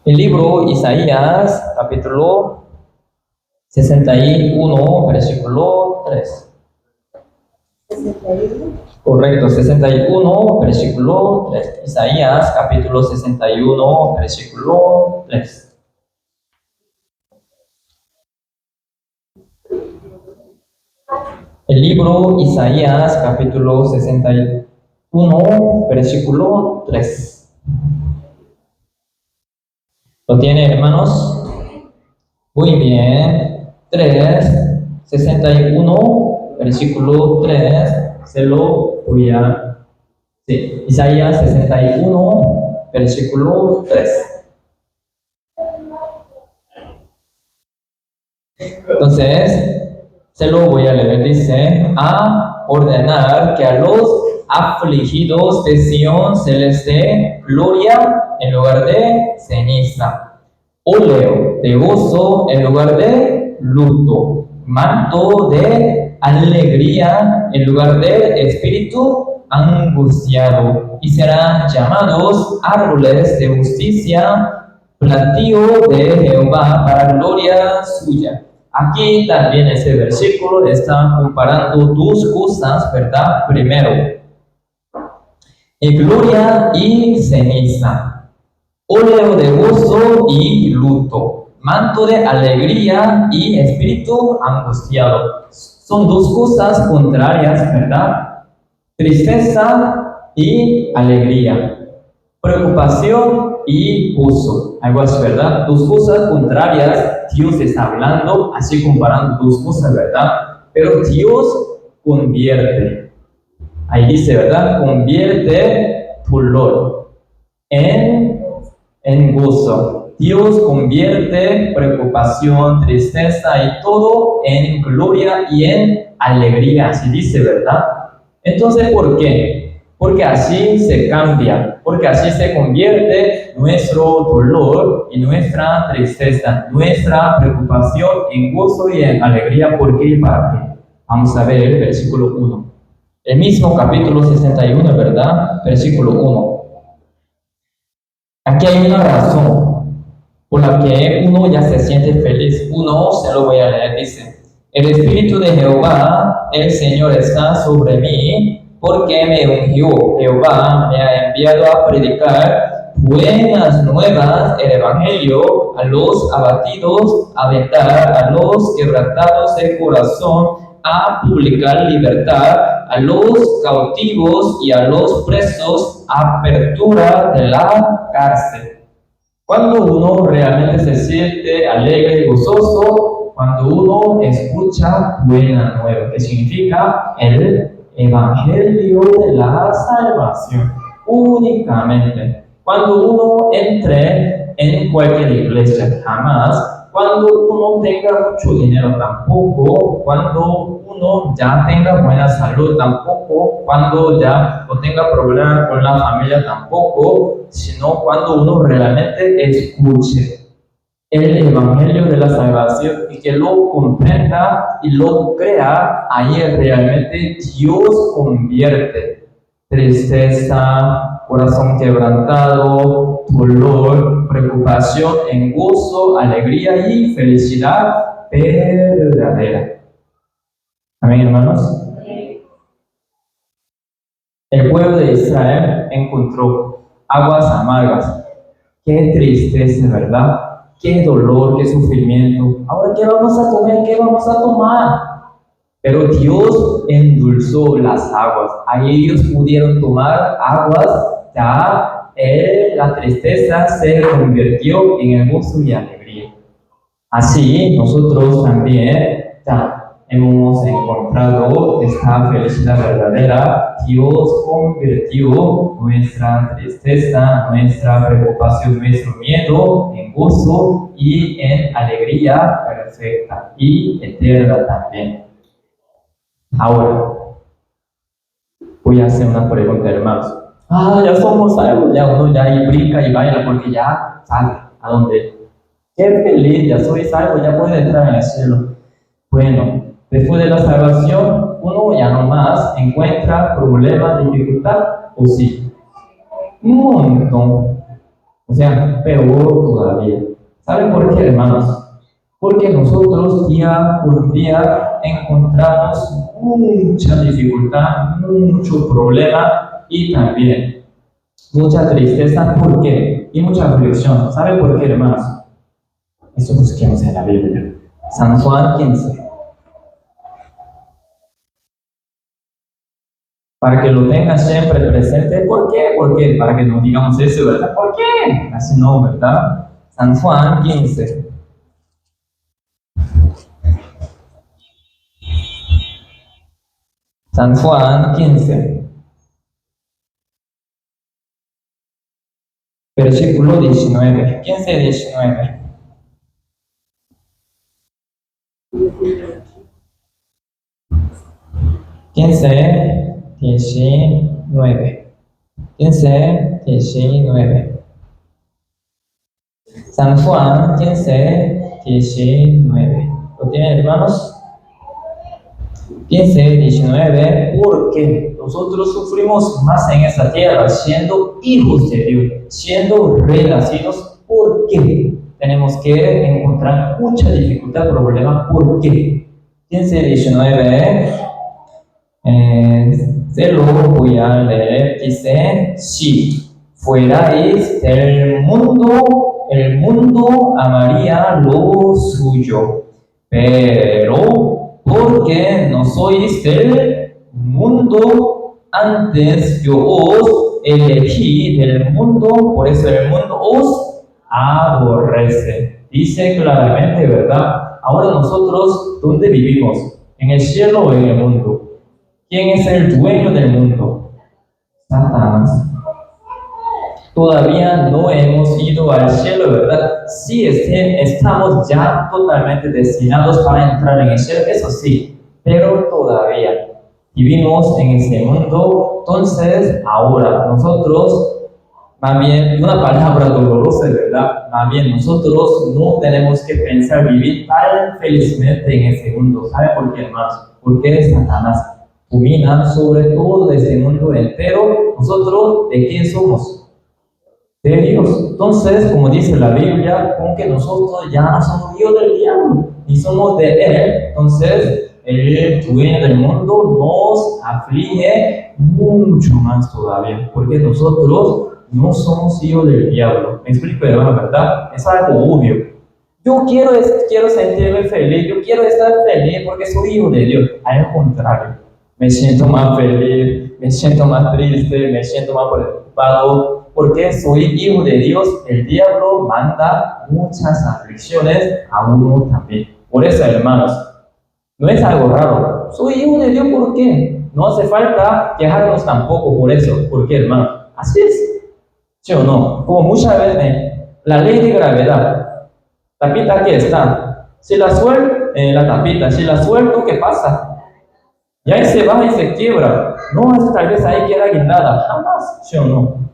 El libro Isaías, capítulo 61, versículo 3. 61. Correcto, 61, versículo 3. Isaías, capítulo 61, versículo 3. El libro Isaías, capítulo 61, versículo 3. ¿Lo tienen, hermanos? Muy bien. 61, versículo 3. Se lo voy a... Sí, Isaías 61, versículo 3. Entonces, se lo voy a leer. Dice: a ordenar que a los afligidos de Sión se les dé gloria en lugar de ceniza, óleo de gozo en lugar de luto, manto de alegría en lugar de espíritu angustiado, y serán llamados árboles de justicia, plantío de Jehová para gloria suya. Aquí también ese versículo está comparando dos cosas, ¿verdad? Primero, gloria y ceniza, óleo de gozo y luto, manto de alegría y espíritu angustiado. Son dos cosas contrarias, ¿verdad? Tristeza y alegría, preocupación y gozo. Algo así, ¿verdad? Dos cosas contrarias. Dios está hablando, así comparando dos cosas, ¿verdad? Pero Dios convierte. Ahí dice, ¿verdad? Convierte dolor en gozo. Dios convierte preocupación, tristeza y todo en gloria y en alegría. Así dice, ¿verdad? Entonces, ¿por qué? Porque así se cambia, porque así se convierte nuestro dolor y nuestra tristeza, nuestra preocupación en gozo y en alegría. ¿Por qué y para qué? Vamos a ver el versículo 1. El mismo capítulo 61, ¿verdad? Versículo 1. Aquí hay una razón por la que uno ya se siente feliz. Uno, se lo voy a leer, dice: el Espíritu de Jehová, el Señor, está sobre mí, porque me ungió. Jehová me ha enviado a predicar buenas nuevas, el Evangelio, a los abatidos, a vendar a los quebrantados de corazón, a publicar libertad a los cautivos y a los presos, apertura de la cárcel. Cuando uno realmente se siente alegre y gozoso, cuando uno escucha buena nueva, que significa el Evangelio de la salvación, únicamente. Cuando uno entre en cualquier iglesia, jamás Cuando uno tenga mucho dinero tampoco, cuando uno ya tenga buena salud tampoco, cuando ya no tenga problemas con la familia tampoco, sino cuando uno realmente escuche el Evangelio de la Salvación y que lo comprenda y lo crea, ahí realmente Dios convierte tristeza, corazón quebrantado, dolor, preocupación en gozo, alegría y felicidad verdadera. Amén, hermanos. El pueblo de Israel encontró aguas amargas. Qué tristeza, ¿verdad? Qué dolor, qué sufrimiento. Ahora, ¿qué vamos a comer? ¿Qué vamos a tomar? Pero Dios endulzó las aguas. Ahí ellos pudieron tomar aguas. Ya la tristeza se convirtió en el gozo y alegría. Así nosotros también ya hemos encontrado esta felicidad verdadera. Dios convirtió nuestra tristeza, nuestra preocupación, nuestro miedo en gozo y en alegría perfecta y eterna también. Ahora, voy a hacer una pregunta, hermanos. Ya somos salvos, ya uno ya ahí brinca y baila porque ya sabe a dónde. Qué feliz, ya soy salvo, ya puedo entrar en el cielo. Bueno, después de la salvación, uno ya no más encuentra problemas, dificultad, o sí, un montón. O sea, peor todavía. ¿Saben por qué, hermanos? Porque nosotros día por día encontramos mucha dificultad, mucho problema y también mucha tristeza. ¿Por qué? Y mucha aflicción. ¿Saben por qué, hermanos? Eso busquemos en la Biblia. San Juan 15. Para que lo tengan siempre presente. ¿Por qué? ¿Por qué? Para que no digamos eso, ¿verdad? ¿Por qué? Así no, ¿verdad? San Juan 15. San Juan 15. Versículo 19. 15, 19. Quince, 19. 15, 19. San Juan 15, 19. ¿Lo tienen, hermanos? 15, 19. Porque nosotros sufrimos más en esta tierra siendo hijos de Dios, siendo renacidos. ¿Por qué? Tenemos que encontrar mucha dificultad, problema. ¿Por qué? 15, 19. Se lo voy a leer. Dice: si fuerais del mundo, el mundo amaría lo suyo, pero porque no sois del mundo, antes yo os elegí del mundo, por eso el mundo os aborrece. Dice claramente, ¿verdad? Ahora nosotros, ¿dónde vivimos? ¿En el cielo o en el mundo? ¿Quién es el dueño del mundo? Satanás. Todavía no hemos ido al cielo, ¿verdad? Sí, estamos ya totalmente destinados para entrar en el cielo, eso sí, pero todavía vivimos en ese mundo. Entonces, ahora nosotros, más bien, una palabra dolorosa, ¿verdad? Más bien, nosotros no tenemos que pensar vivir tan felizmente en ese mundo. ¿Sabe por qué, hermanos? Porque Satanás domina sobre todo este mundo entero. Nosotros, ¿de quién somos? De Dios. Entonces, como dice la Biblia, con que nosotros ya no somos hijos del diablo, ni somos de él, entonces el dueño del mundo nos aflige mucho más todavía, porque nosotros no somos hijos del diablo. Me explico, hermano, ¿verdad? Es algo obvio. Yo quiero sentirme feliz, yo quiero estar feliz porque soy hijo de Dios. Al contrario, me siento más feliz, me siento más triste, me siento más preocupado. Porque soy hijo de Dios, el diablo manda muchas aflicciones a uno también. Por eso, hermanos, no es algo raro. Soy hijo de Dios, ¿por qué? No hace falta quejarnos tampoco por eso. ¿Por qué, hermano? Así es. ¿Sí o no? Como muchas veces, la ley de gravedad. Tapita aquí está. Si la suelto, la tapita, si la suelto, ¿qué pasa? Y ahí se va y se quiebra. No, es tal vez ahí queda guindada. Jamás, ¿sí o no?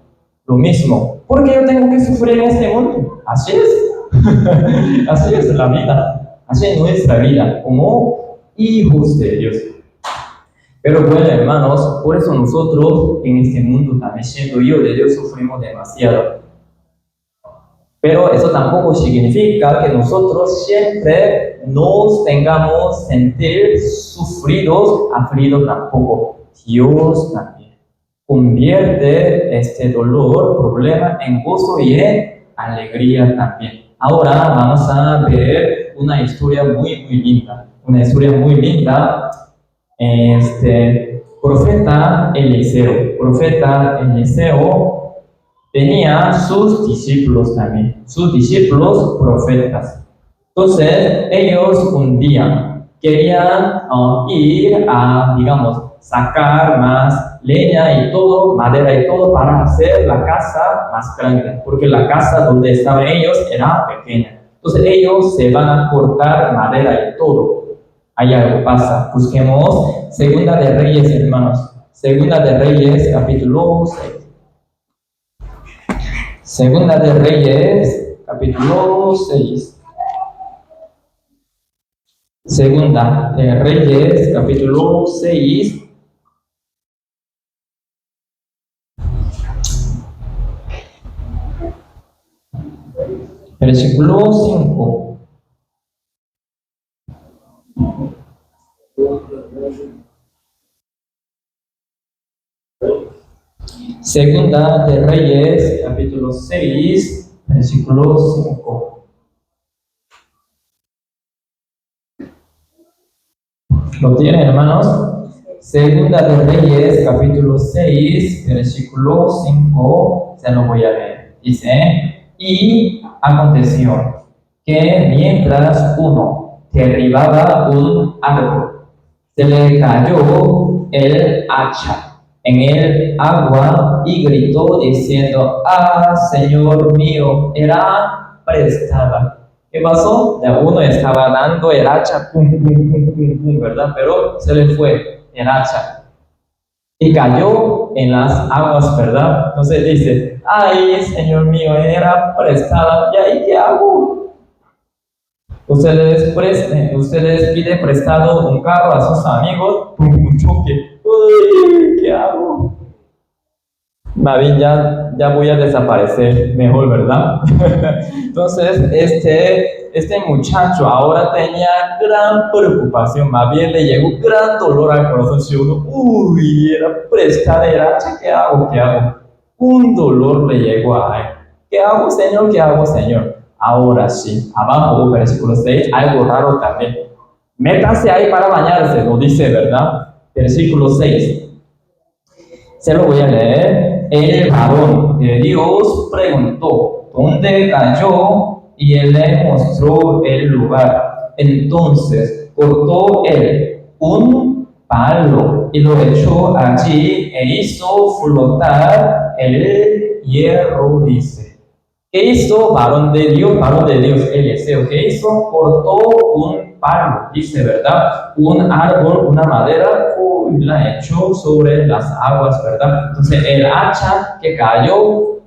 Lo mismo. ¿Por qué yo tengo que sufrir en este mundo? Así es. Así es la vida. Así es nuestra vida, como hijos de Dios. Pero bueno, hermanos, por eso nosotros en este mundo también, siendo hijos de Dios, sufrimos demasiado. Pero eso tampoco significa que nosotros siempre nos tengamos sentir sufridos, aflidos tampoco. Dios también convierte este dolor, problema, en gozo y en alegría también. Ahora vamos a ver una historia muy linda. Una historia muy linda. Profeta Eliseo tenía sus discípulos también, sus discípulos profetas. Entonces, ellos un día querían ir a, digamos, sacar más leña y todo, madera y todo, para hacer la casa más grande, porque la casa donde estaban ellos era pequeña. Entonces, ellos se van a cortar madera y todo. Hay algo pasa. Busquemos Segunda de Reyes, hermanos. Segunda de Reyes, capítulo 6. Segunda de Reyes, capítulo 6. Segunda de Reyes, capítulo 6. Versículo 5. Segunda de Reyes, capítulo 6, versículo 5. ¿Lo tienen, hermanos? Segunda de Reyes, capítulo 6, versículo 5. Se lo voy a leer. Dice: y aconteció que mientras uno derribaba un árbol, se le cayó el hacha en el agua y gritó diciendo: ah, Señor mío, era prestada. ¿Qué pasó? De uno estaba dando el hacha, pum, pum, pum, pum, pum, ¿verdad? Pero se le fue el hacha y cayó en las aguas, ¿verdad? Entonces dice: ay, Señor mío, era prestada, ¿y ahí qué hago? Ustedes piden prestado un carro a sus amigos, un choque. Uy, ¿qué hago? Más bien ya voy a desaparecer, mejor, ¿verdad? Entonces, este muchacho ahora tenía gran preocupación, más bien le llegó gran dolor al corazón. Si uno, uy, era prestadera, ¿qué hago? ¿Qué hago? Un dolor le llegó a él. ¿Qué hago, Señor? ¿Qué hago, Señor? Ahora sí, abajo, versículo 6, algo raro también. Métase ahí para bañarse, lo dice, ¿verdad? Versículo 6. Se lo voy a leer. El varón de Dios preguntó: ¿dónde cayó? Y él le mostró el lugar. Entonces cortó él un palo y lo echó allí e hizo flotar el hierro, dice. ¿Qué hizo varón de Dios, Eliseo? ¿Qué hizo? Cortó un palo, dice, ¿verdad? Un árbol, una madera, y la echó sobre las aguas, ¿verdad? Entonces el hacha que cayó,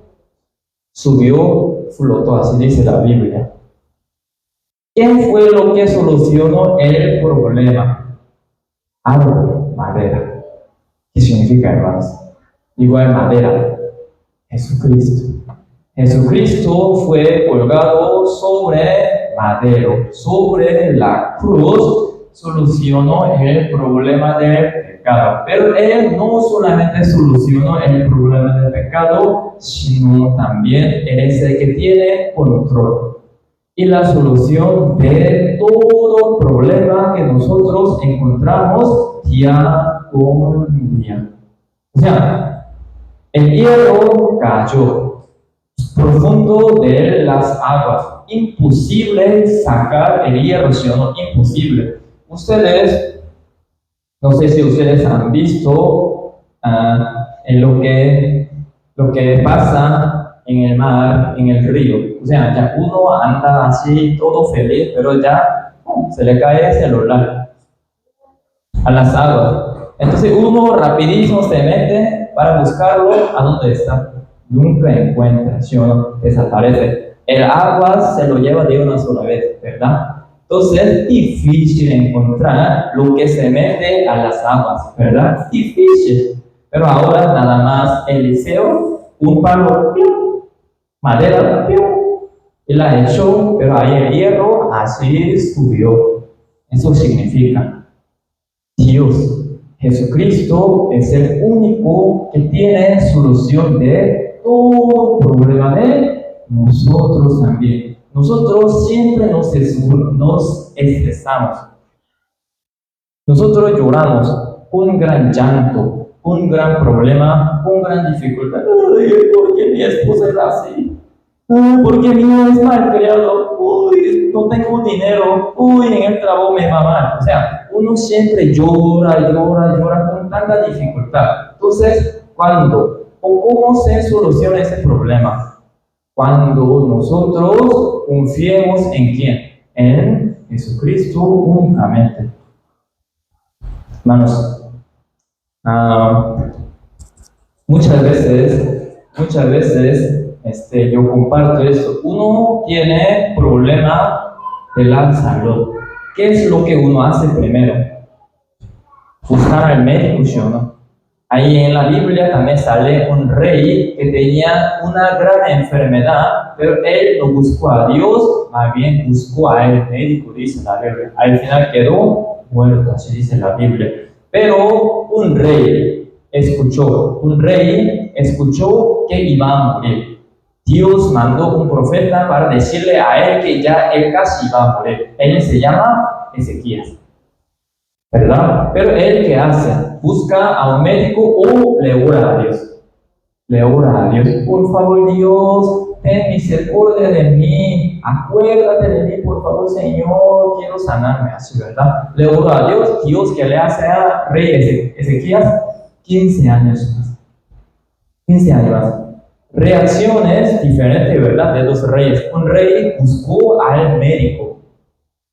subió, flotó, así dice la Biblia. ¿Qué fue lo que solucionó el problema? Árbol, madera. ¿Qué significa, hermanos? Igual madera, Jesucristo. Jesucristo fue colgado sobre madero, sobre la cruz, solucionó el problema del pecado. Pero Él no solamente solucionó el problema del pecado, sino también Él es el que tiene control y la solución de todo problema que nosotros encontramos día con día. O sea, el hierro cayó profundo de las aguas. Imposible sacar el hierro, ¿sí o no? Imposible. Ustedes, no sé si ustedes han visto en lo que pasa en el mar, en el río. o sea, ya uno anda así todo feliz, pero ya se le cae el celular a las aguas. Entonces uno rapidísimo se mete para buscarlo a dónde está. Nunca encuentra, ¿sí o no? Desaparece. El agua se lo lleva de una sola vez, ¿verdad? Entonces es difícil encontrar lo que se mete a las aguas, ¿verdad? Difícil. Pero ahora nada más Eliseo, un palo, ¡pium! Madera, ¡pium! Y la echó, pero ahí el hierro así subió. Eso significa Dios. Jesucristo es el único que tiene solución de todo problema de nosotros también. Nosotros siempre nos estresamos. Nosotros lloramos con gran llanto, con gran problema, con gran dificultad. Ay, ¿por qué mi esposa es así? Porque mi hijo es mal criado, uy, no tengo dinero, uy, en el trabajo me va mal. O sea, uno siempre llora con tanta dificultad. Entonces, ¿cuándo o cómo se soluciona ese problema? Cuando nosotros confiemos en ¿quién? En Jesucristo únicamente. Hermanos, muchas veces yo comparto esto. Uno tiene problema de la salud. ¿Qué es lo que uno hace primero? Buscar al médico, ¿sí o no? Ahí en la Biblia también sale un rey que tenía una gran enfermedad, pero él no buscó a Dios, más bien buscó al médico, dice la Biblia. Al final quedó muerto, así dice la Biblia. Pero un rey escuchó que iba a morir. Dios mandó un profeta para decirle a él que ya él casi iba a morir. Él se llama Ezequías, ¿verdad? Pero él, ¿qué hace? Busca a un médico o le ora a Dios. Le ora a Dios. Por favor, Dios, ten misericordia de mí. Acuérdate de mí, por favor, Señor. Quiero sanarme así, ¿verdad? Le ora a Dios. Dios, que le hace a rey Ezequías 15 años más. 15 años más. Reacciones diferentes, ¿verdad? De los reyes. Un rey buscó al médico,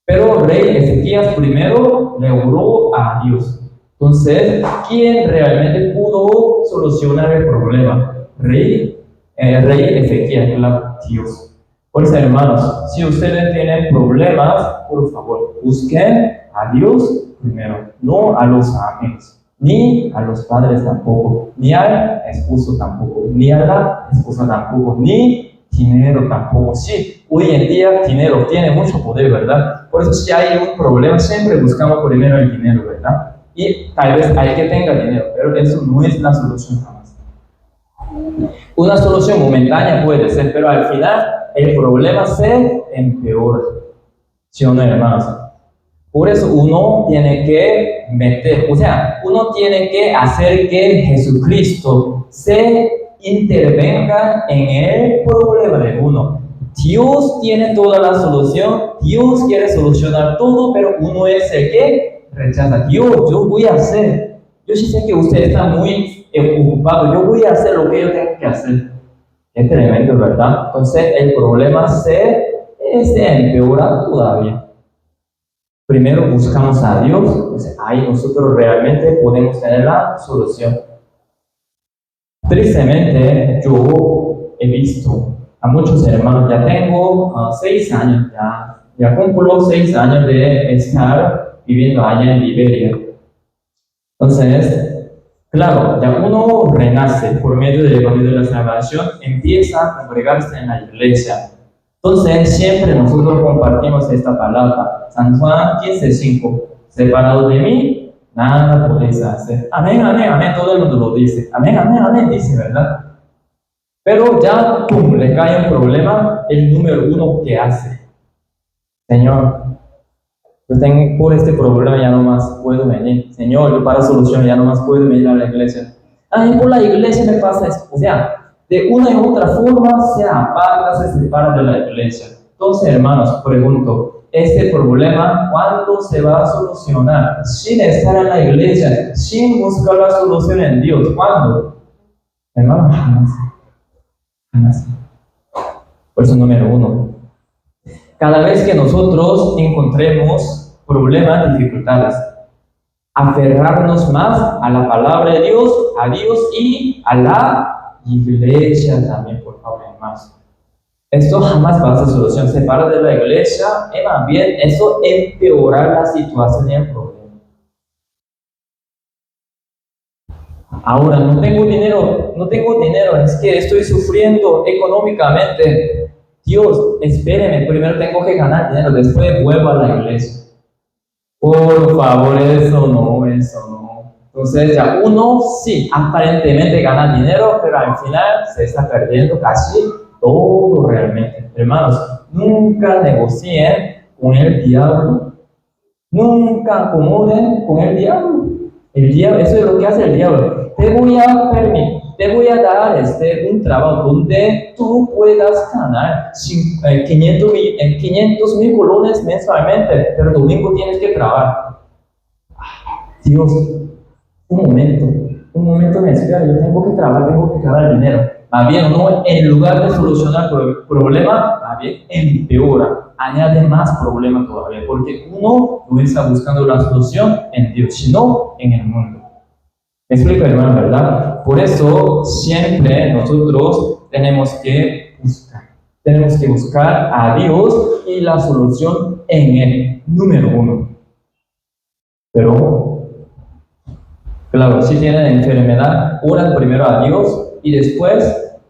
pero el rey Ezequías primero le oró a Dios. Entonces, ¿quién realmente pudo solucionar el problema? Rey Ezequías, claro, Dios. Por eso, hermanos, si ustedes tienen problemas, por favor, busquen a Dios primero, no a los amigos, ni a los padres tampoco, ni al esposo tampoco, ni a la esposa tampoco, ni dinero tampoco. Sí, hoy en día dinero tiene mucho poder, ¿verdad? Por eso si hay un problema, siempre buscamos primero el dinero, ¿verdad? Y tal vez hay que tenga dinero, pero eso no es la solución jamás. Una solución momentánea puede ser, pero al final el problema se empeora. ¿Sí o no, hermanos? Por eso uno tiene que uno tiene que hacer que Jesucristo se intervenga en el problema de uno. Dios tiene toda la solución, Dios quiere solucionar todo, pero uno es el que rechaza. Dios, yo voy a hacer. Yo sí sé que usted está muy ocupado, yo voy a hacer lo que yo tengo que hacer. Es tremendo, ¿verdad? Entonces el problema se empeora todavía. Primero buscamos a Dios, entonces ahí nosotros realmente podemos tener la solución. Tristemente, yo he visto a muchos hermanos, ya tengo 6 años, ya cumplo 6 años de estar viviendo allá en Liberia. Entonces, claro, ya uno renace por medio del Evangelio de la Salvación, empieza a congregarse en la iglesia. Entonces, siempre nosotros compartimos esta palabra. San Juan 15:5. Separado de mí, nada podéis hacer. Amén, amén, amén. Todo el mundo lo dice. Amén, amén, amén, dice, ¿verdad? Pero ya, pum, le cae un problema. El número uno, ¿qué hace? Señor, yo tengo por este problema, ya no más puedo venir. Señor, yo para solución ya no más puedo venir a la iglesia. Ay, por la iglesia me pasa eso. O sea, de una u otra forma se aparta, se separa de la iglesia. Entonces, hermanos, pregunto, este problema, ¿cuándo se va a solucionar? Sin estar en la iglesia, sin buscar la solución en Dios. ¿Cuándo? Hermanos, jamás. Jamás. Por eso, número 1. Cada vez que nosotros encontremos problemas, dificultades, aferrarnos más a la palabra de Dios, a Dios y a la iglesia también, por favor, hermanos. Esto jamás va a ser solución. Separar de la iglesia, más bien, eso empeorar la situación y el problema. Ahora, no tengo dinero, es que estoy sufriendo económicamente. Dios, espéreme, primero tengo que ganar dinero, después vuelvo a la iglesia. Por favor, eso no. Entonces ya uno sí, aparentemente gana dinero, pero al final se está perdiendo casi todo realmente. Hermanos, nunca negocien con el diablo, nunca acomoden con el diablo. El diablo, eso es lo que hace el diablo. Te voy a dar un trabajo donde tú puedas ganar 500,000 colones mensualmente, pero domingo tienes que trabajar. Dios, un momento me espera, yo tengo que trabajar, tengo que ganar dinero. Más bien, no, en lugar de solucionar el problema, más bien empeora, añade más problemas todavía, porque uno no está buscando la solución en Dios, sino en el mundo. Me explico, hermano, ¿verdad? Por eso siempre nosotros tenemos que buscar a Dios y la solución en Él, número 1. Pero, claro, si tienen enfermedad, oran primero a Dios y después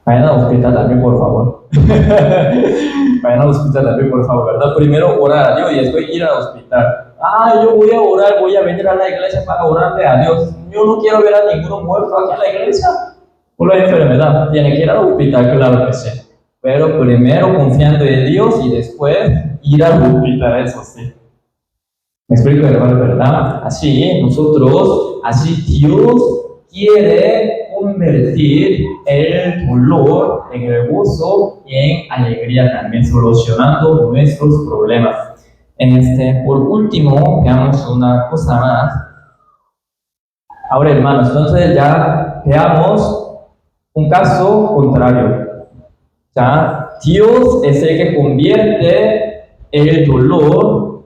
vayan al hospital también, por favor. Vayan al hospital también, por favor, ¿verdad? Primero orar a Dios y después ir al hospital. Yo voy a orar, voy a venir a la iglesia para orarle a Dios. Yo no quiero ver a ninguno muerto aquí en la iglesia. Por la enfermedad, tiene que ir al hospital, claro que sí. Pero primero confiando en Dios y después ir al hospital, eso sí. Me explico, hermano, ¿verdad? Así Dios quiere convertir el dolor en el gozo y en alegría también, solucionando nuestros problemas. Por último, veamos una cosa más. Ahora, hermanos, entonces ya veamos un caso contrario. Ya, Dios es el que convierte el dolor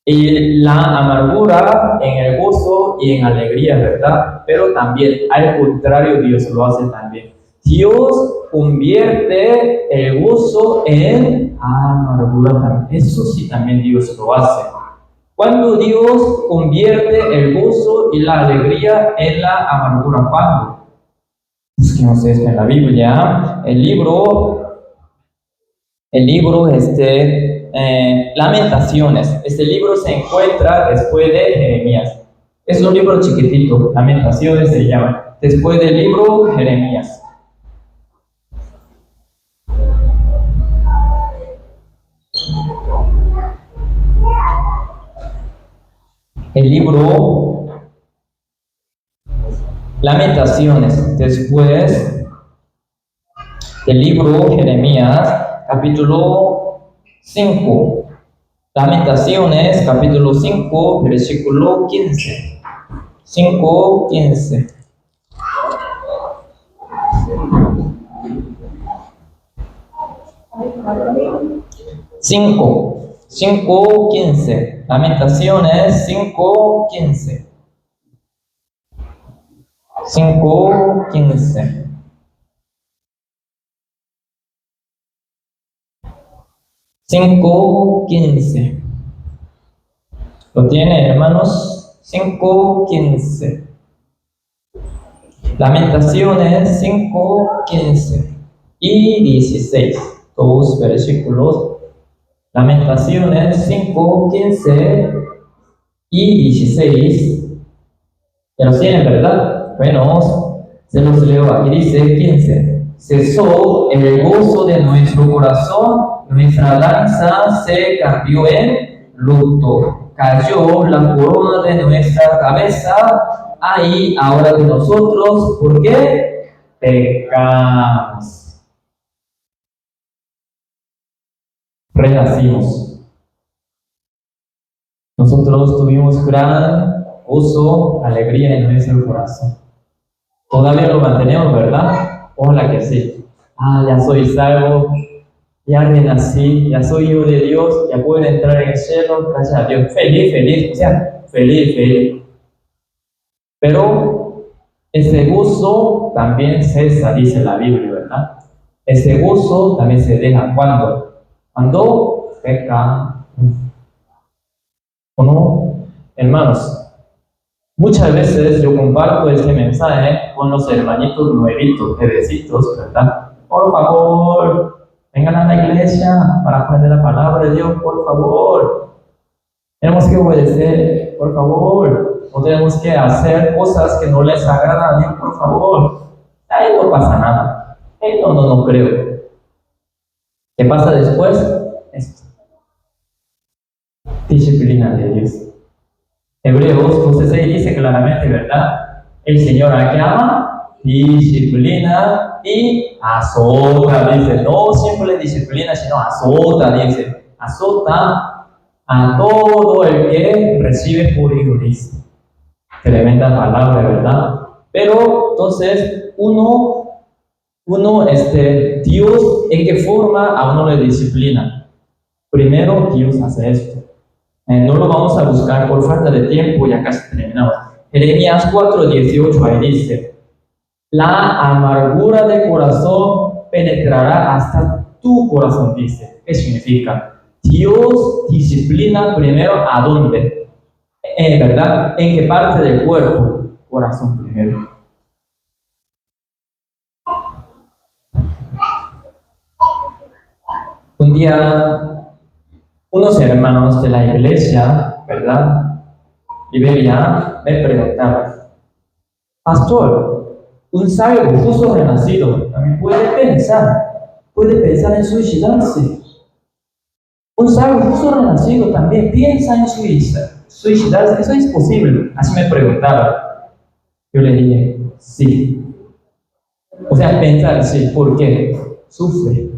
y la amargura en el gozo y en alegría, ¿verdad? Pero también, al contrario, Dios lo hace también. Dios convierte el gozo en amargura también. Eso sí, también Dios lo hace. Cuando Dios convierte el gozo y la alegría en la amargura, ¿cuándo? Busquemos esto en la Biblia. El libro Lamentaciones. Este libro se encuentra después de Jeremías. Es un libro chiquitito, Lamentaciones se llama. Después del libro Jeremías. El libro Lamentaciones, después del libro Jeremías, capítulo 5. Lamentaciones, capítulo 5, versículo 15. 5:15. Cinco, 15. Lamentaciones 5:15. 5:15. ¿Lo tiene, hermanos? 5:15. Lamentaciones 5:15 y 16. Dos versículos. Lamentaciones 5:15 y 16. Ya los tienen, ¿verdad? Bueno, se los leo aquí. Dice 15. Cesó el gozo de nuestro corazón, nuestra danza se cambió en luto. Cayó la corona de nuestra cabeza, ahí ahora de nosotros, ¿por qué? Pecamos. Renacimos. Nosotros tuvimos gran gozo, alegría en nuestro corazón. Todavía lo mantenemos, ¿verdad? Ojalá que sí. ya soy salvo, ya renací, ya soy hijo de Dios, ya puedo entrar en el cielo, gracias a Dios. Feliz, feliz, o sea, feliz, feliz. Pero ese gozo también cesa, dice la Biblia, ¿verdad? Ese gozo también se deja cuando peca. ¿O no? Hermanos, muchas veces yo comparto este mensaje con los hermanitos nuevitos, bebecitos, ¿verdad? Por favor, vengan a la iglesia para aprender la palabra de Dios, por favor. Tenemos que obedecer, por favor. No tenemos que hacer cosas que no les agradan a Dios, por favor. Ahí no pasa nada. No creo. ¿Qué pasa después? Esto. Disciplina de Dios. Hebreos 12:6 dice claramente, ¿verdad? El Señor a que ama, disciplina y azota, dice. No simple disciplina, sino azota, dice. Azota a todo el que recibe por hijo, dice. Tremenda palabra, ¿verdad? Pero entonces Dios, ¿en qué forma a uno le disciplina? Primero, Dios hace esto. No lo vamos a buscar por falta de tiempo, ya casi terminamos. Jeremías 4:18 ahí dice: la amargura de corazón penetrará hasta tu corazón, dice. ¿Qué significa? Dios disciplina primero a dónde, ¿verdad? ¿En qué parte del cuerpo? Corazón primero. Un día, unos hermanos de la iglesia, ¿verdad? Liberia, me preguntaban: pastor, un salvo justo renacido también puede pensar en suicidarse. Un salvo justo renacido también piensa en suicidarse. Eso es posible. Así me preguntaba. Yo le dije, sí. O sea, pensar, sí. ¿Por qué? Sufre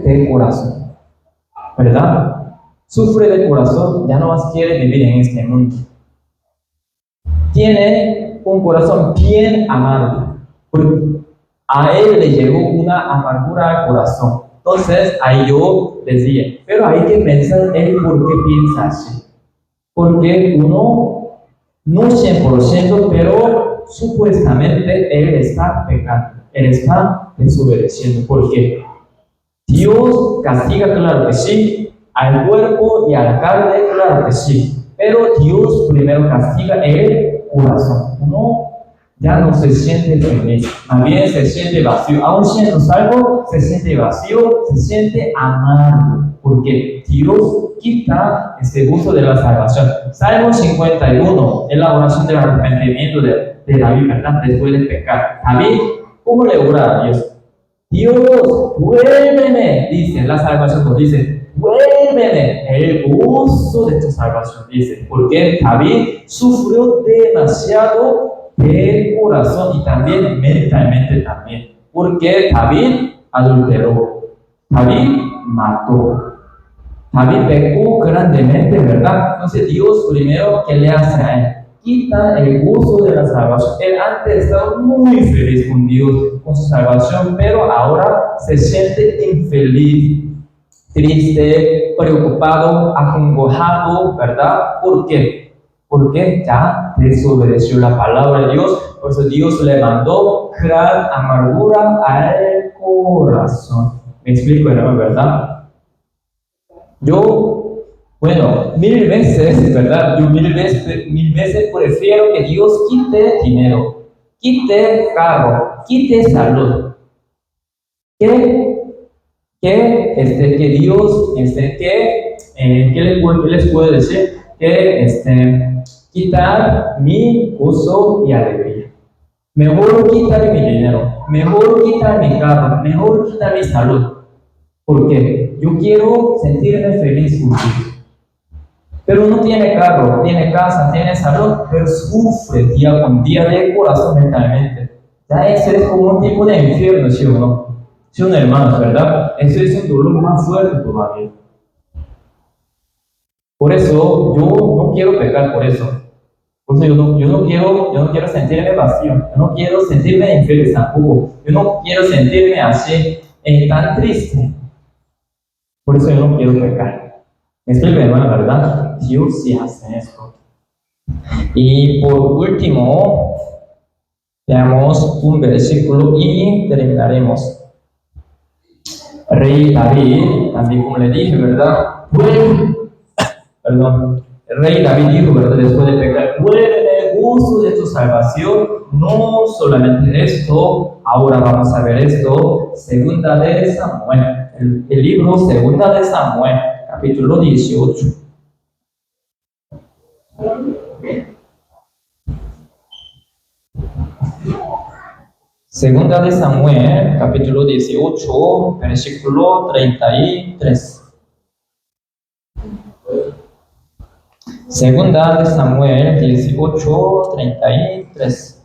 de corazón, ¿verdad? Sufre de corazón, ya no más quiere vivir en este mundo. Tiene un corazón bien amargo. A él le llegó una amargura al corazón. Entonces, ahí yo decía, pero hay que pensar él por qué piensa así. Porque uno, no 100%, pero supuestamente él está pecando, él está desobedeciendo. ¿Por qué? Dios castiga, claro que sí, al cuerpo y a la carne, claro que sí. Pero Dios primero castiga el corazón. Uno ya no se siente feliz, más bien se siente vacío. Aún siendo salvo, se siente vacío, se siente amargo, porque Dios quita ese gusto de la salvación. Salmo 51 es la oración del arrepentimiento de David, ¿verdad? Después de pecar. David, ¿cómo le ora a Dios? Dios, vuélveme, dice la salvación, dice, vuélveme el gozo de tu salvación, dice, porque David sufrió demasiado de corazón y también mentalmente también, porque David adulteró, David mató, David pecó grandemente, ¿verdad? Entonces Dios primero, ¿qué le hace a él? Quita el gozo de la salvación. Él antes estaba muy feliz con Dios, con su salvación, pero ahora se siente infeliz, triste, preocupado, acongojado, ¿verdad? ¿Por qué? Porque ya desobedeció la palabra de Dios, por eso Dios le mandó gran amargura al corazón. Me explico, hermano, ¿verdad? Bueno, 1000 veces, ¿verdad? Yo mil veces prefiero que Dios quite dinero, quite carro, quite salud, que Dios, ¿qué les puedo decir? Quitar mi gozo y alegría. Mejor quitar mi dinero, mejor quitar mi carro, mejor quitar mi salud. Porque yo quiero sentirme feliz con Dios. Pero no tiene carro, tiene casa, tiene salud, pero sufre día con día de corazón mentalmente. Ya ese es como un tipo de infierno, ¿sí o no? ¿Sí o no, hermanos, verdad? Eso es un dolor más fuerte todavía. Por eso yo no quiero pecar por eso. Por eso yo no quiero sentirme vacío, yo no quiero sentirme infeliz tampoco, yo no quiero sentirme así, tan triste. Por eso yo no quiero pecar. Me explico, hermano, ¿verdad? Dios sí hace esto. Y por último, veamos un versículo y terminaremos. Rey David, también como le dije, ¿verdad? El rey David dijo, ¿verdad? Después de pecar, vuelve el gozo de tu salvación. No solamente esto, ahora vamos a ver esto. Segunda de Samuel, el libro Segunda de Samuel, capítulo 18. Segunda de Samuel, capítulo 18, versículo 33. Segunda de Samuel 18, 33.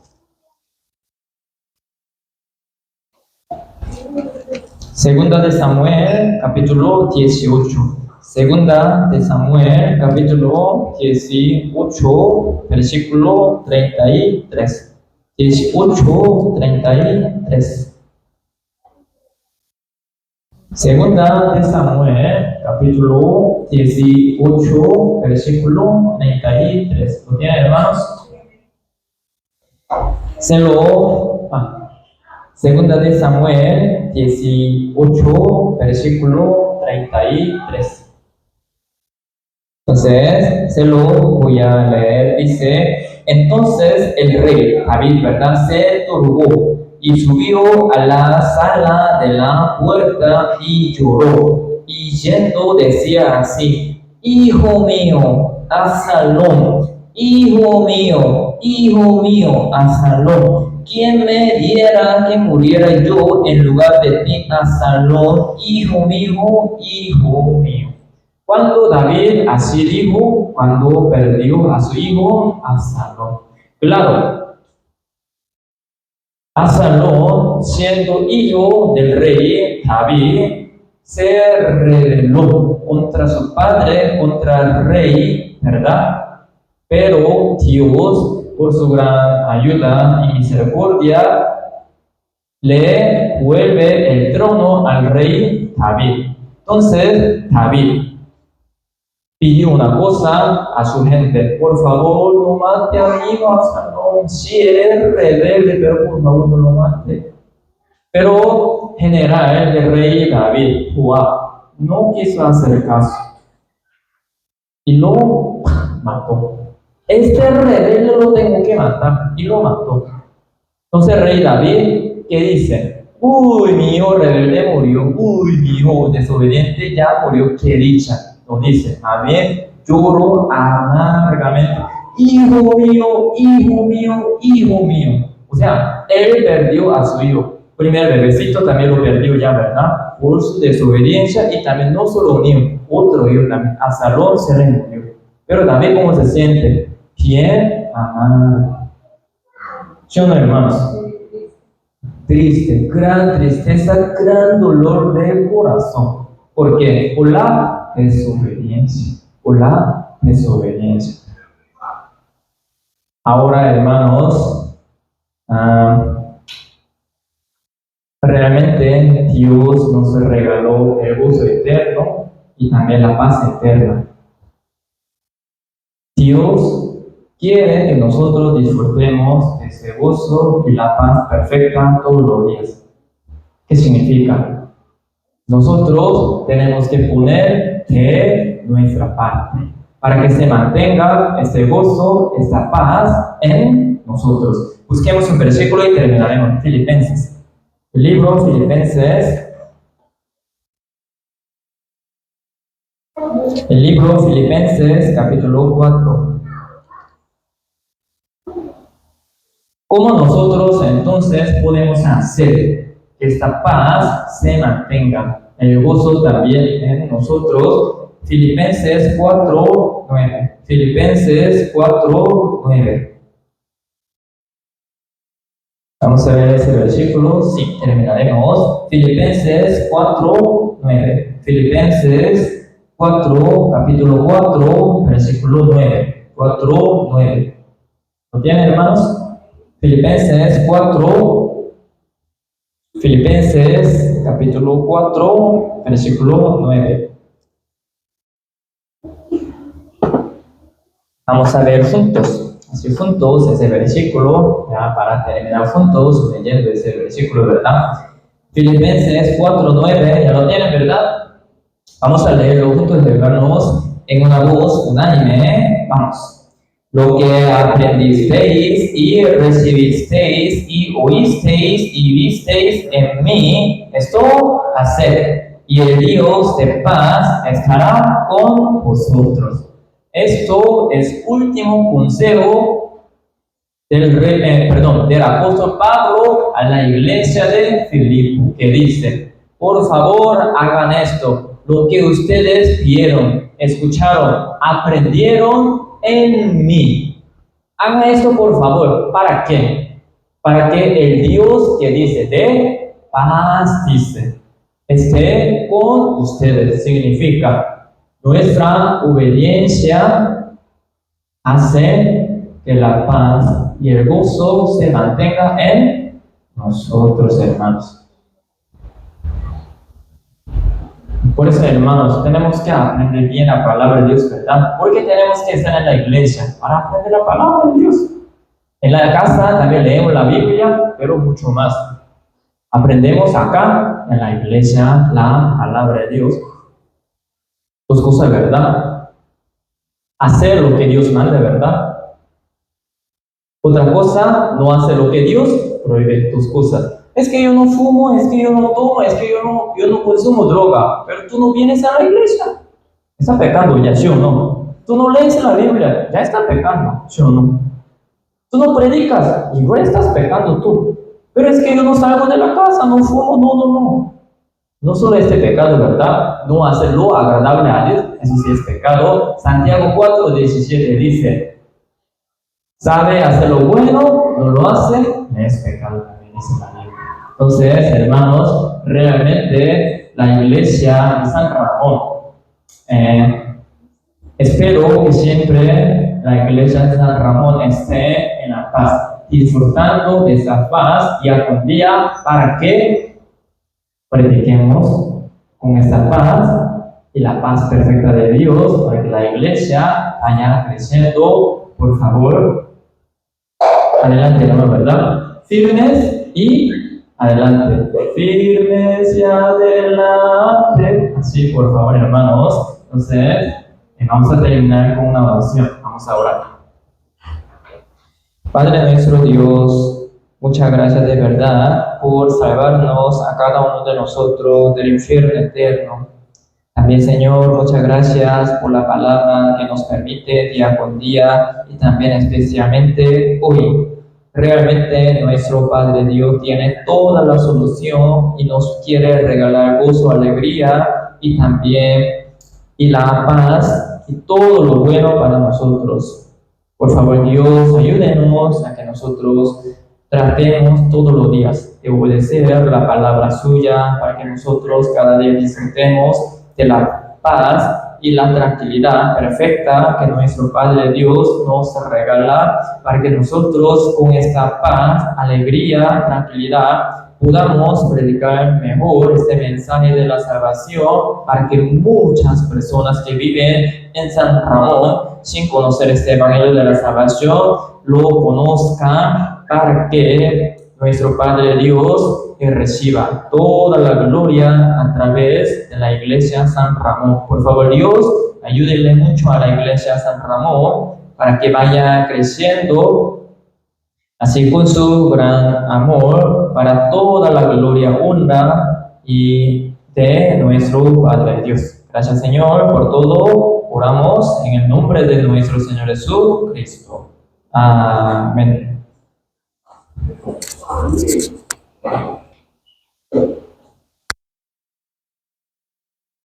Segunda de Samuel, capítulo 18. Segunda de Samuel, capítulo 18, versículo 33. 18, 33. Segunda de Samuel, capítulo 18, versículo 33. ¿Lo tienen, hermanos? Segunda de Samuel 18, versículo 33. Entonces, se lo voy a leer. Dice, entonces el rey David, ¿verdad?, se turbó y subió a la sala de la puerta y lloró. Y yendo decía así, hijo mío, Absalón, hijo mío, Absalón, ¿quién me diera que muriera yo en lugar de ti, Absalón, hijo mío, hijo mío? Cuando David así dijo, cuando perdió a su hijo Absalón. Claro, Absalón, siendo hijo del rey David, se rebeló contra su padre, contra el rey, ¿verdad? Pero Dios, por su gran ayuda y misericordia, le vuelve el trono al rey David. Entonces, David pidió una cosa a su gente: por favor, no mate a mi hijo Absalón. Si eres rebelde, pero por favor no lo mate. Pero general el rey David, Joab, no quiso hacer caso y lo mató. Este rebelde lo tengo que matar, y lo mató. Entonces el rey David, ¿qué dice? Uy, mi hijo rebelde murió. Uy, mi hijo desobediente ya murió. Qué dicha. Nos dice, amén, lloro amargamente. Hijo mío, hijo mío, hijo mío. O sea, él perdió a su hijo. Primer bebecito también lo perdió ya, ¿verdad? Por su desobediencia, y también no solo un hijo, otro hijo también. Absalón se le murió. Pero también, ¿cómo se siente? Bien amado. ¿Sí o no, hermanos? Triste, gran tristeza, gran dolor de corazón. ¿Por qué? Por la desobediencia. Por la desobediencia. Ahora, hermanos, realmente Dios nos regaló el gozo eterno y también la paz eterna. Dios quiere que nosotros disfrutemos de ese gozo y la paz perfecta todos los días. ¿Qué significa? Nosotros tenemos que poner de nuestra parte para que se mantenga este gozo, esta paz en nosotros. Busquemos un versículo y terminaremos. Filipenses. El libro Filipenses. El libro Filipenses, capítulo 4. ¿Cómo nosotros entonces podemos hacer que esta paz se mantenga, el gozo también en nosotros? Filipenses 4:9. Filipenses 4:9. Vamos a ver ese versículo. Sí, terminaremos. Filipenses 4:9. Filipenses 4, capítulo 4, versículo 9. 4:9. ¿Lo tienen, hermanos? Filipenses 4, Filipenses capítulo 4, versículo 9. Vamos a ver juntos, así juntos ese versículo, ya para terminar juntos leyendo ese versículo, ¿verdad? Filipenses 4, 9, ya lo tienen, ¿verdad? Vamos a leerlo juntos, hermanos, en una voz unánime, ¿eh? Vamos. Lo que aprendisteis y recibisteis y oísteis y visteis en mí, esto haced, y el Dios de paz estará con vosotros. Esto es último consejo del apóstol Pablo a la iglesia de Filipo, que dice: por favor, hagan esto, lo que ustedes vieron, escucharon, aprendieron en mí. Hagan esto, por favor. ¿Para qué? Para que el Dios que dice de paz, dice, esté con ustedes. Significa, nuestra obediencia hace que la paz y el gozo se mantenga en nosotros, hermanos. Por eso, hermanos, tenemos que aprender bien la palabra de Dios, ¿verdad? Porque tenemos que estar en la iglesia para aprender la palabra de Dios. En la casa también leemos la Biblia, pero mucho más. Aprendemos acá, en la iglesia, la palabra de Dios. Dos cosas, ¿verdad? Hacer lo que Dios manda, ¿verdad? Otra cosa, no hacer lo que Dios prohíbe, tus cosas. Es que yo no fumo, es que yo no tomo, es que yo no consumo droga, pero tú no vienes a la iglesia. Está pecando ya, ¿sí o no? Tú no lees la Biblia, ya está pecando, ¿sí o no? Tú no predicas, igual estás pecando tú. Pero es que yo no salgo de la casa, no fumo, no. No solo este pecado, ¿verdad? No hacerlo agradable a Dios, eso sí es pecado. Santiago 4, 17 dice: sabe hacer lo bueno, no lo hace, es pecado también, dice la Biblia. Entonces, hermanos, realmente la iglesia de San Ramón, espero que siempre la iglesia de San Ramón esté en la paz, disfrutando de esa paz día con día, para que prediquemos con esta paz y la paz perfecta de Dios, para que la iglesia vaya creciendo. Por favor, adelante, hermano, ¿verdad? Firmes y adelante. Firmes y adelante. Así, por favor, hermanos. Entonces, vamos a terminar con una oración. Vamos a orar. Padre nuestro Dios, muchas gracias de verdad por salvarnos a cada uno de nosotros del infierno eterno. También, Señor, muchas gracias por la palabra que nos permite día con día y también especialmente hoy. Realmente nuestro Padre Dios tiene toda la solución y nos quiere regalar gozo, alegría y también la paz y todo lo bueno para nosotros. Por favor, Dios, ayúdenos a que nosotros tratemos todos los días de obedecer la palabra suya, para que nosotros cada día disfrutemos de la paz y la tranquilidad perfecta que nuestro Padre Dios nos regala, para que nosotros con esta paz, alegría, tranquilidad, podamos predicar mejor este mensaje de la salvación, para que muchas personas que viven en San Ramón sin conocer este evangelio de la salvación lo conozcan, para que nuestro Padre Dios reciba toda la gloria a través de la iglesia San Ramón. Por favor, Dios, ayúdenle mucho a la iglesia San Ramón para que vaya creciendo así con su gran amor, para toda la gloria, honra y de nuestro Padre Dios. Gracias, Señor, por todo. Oramos en el nombre de nuestro Señor Jesucristo. Amén.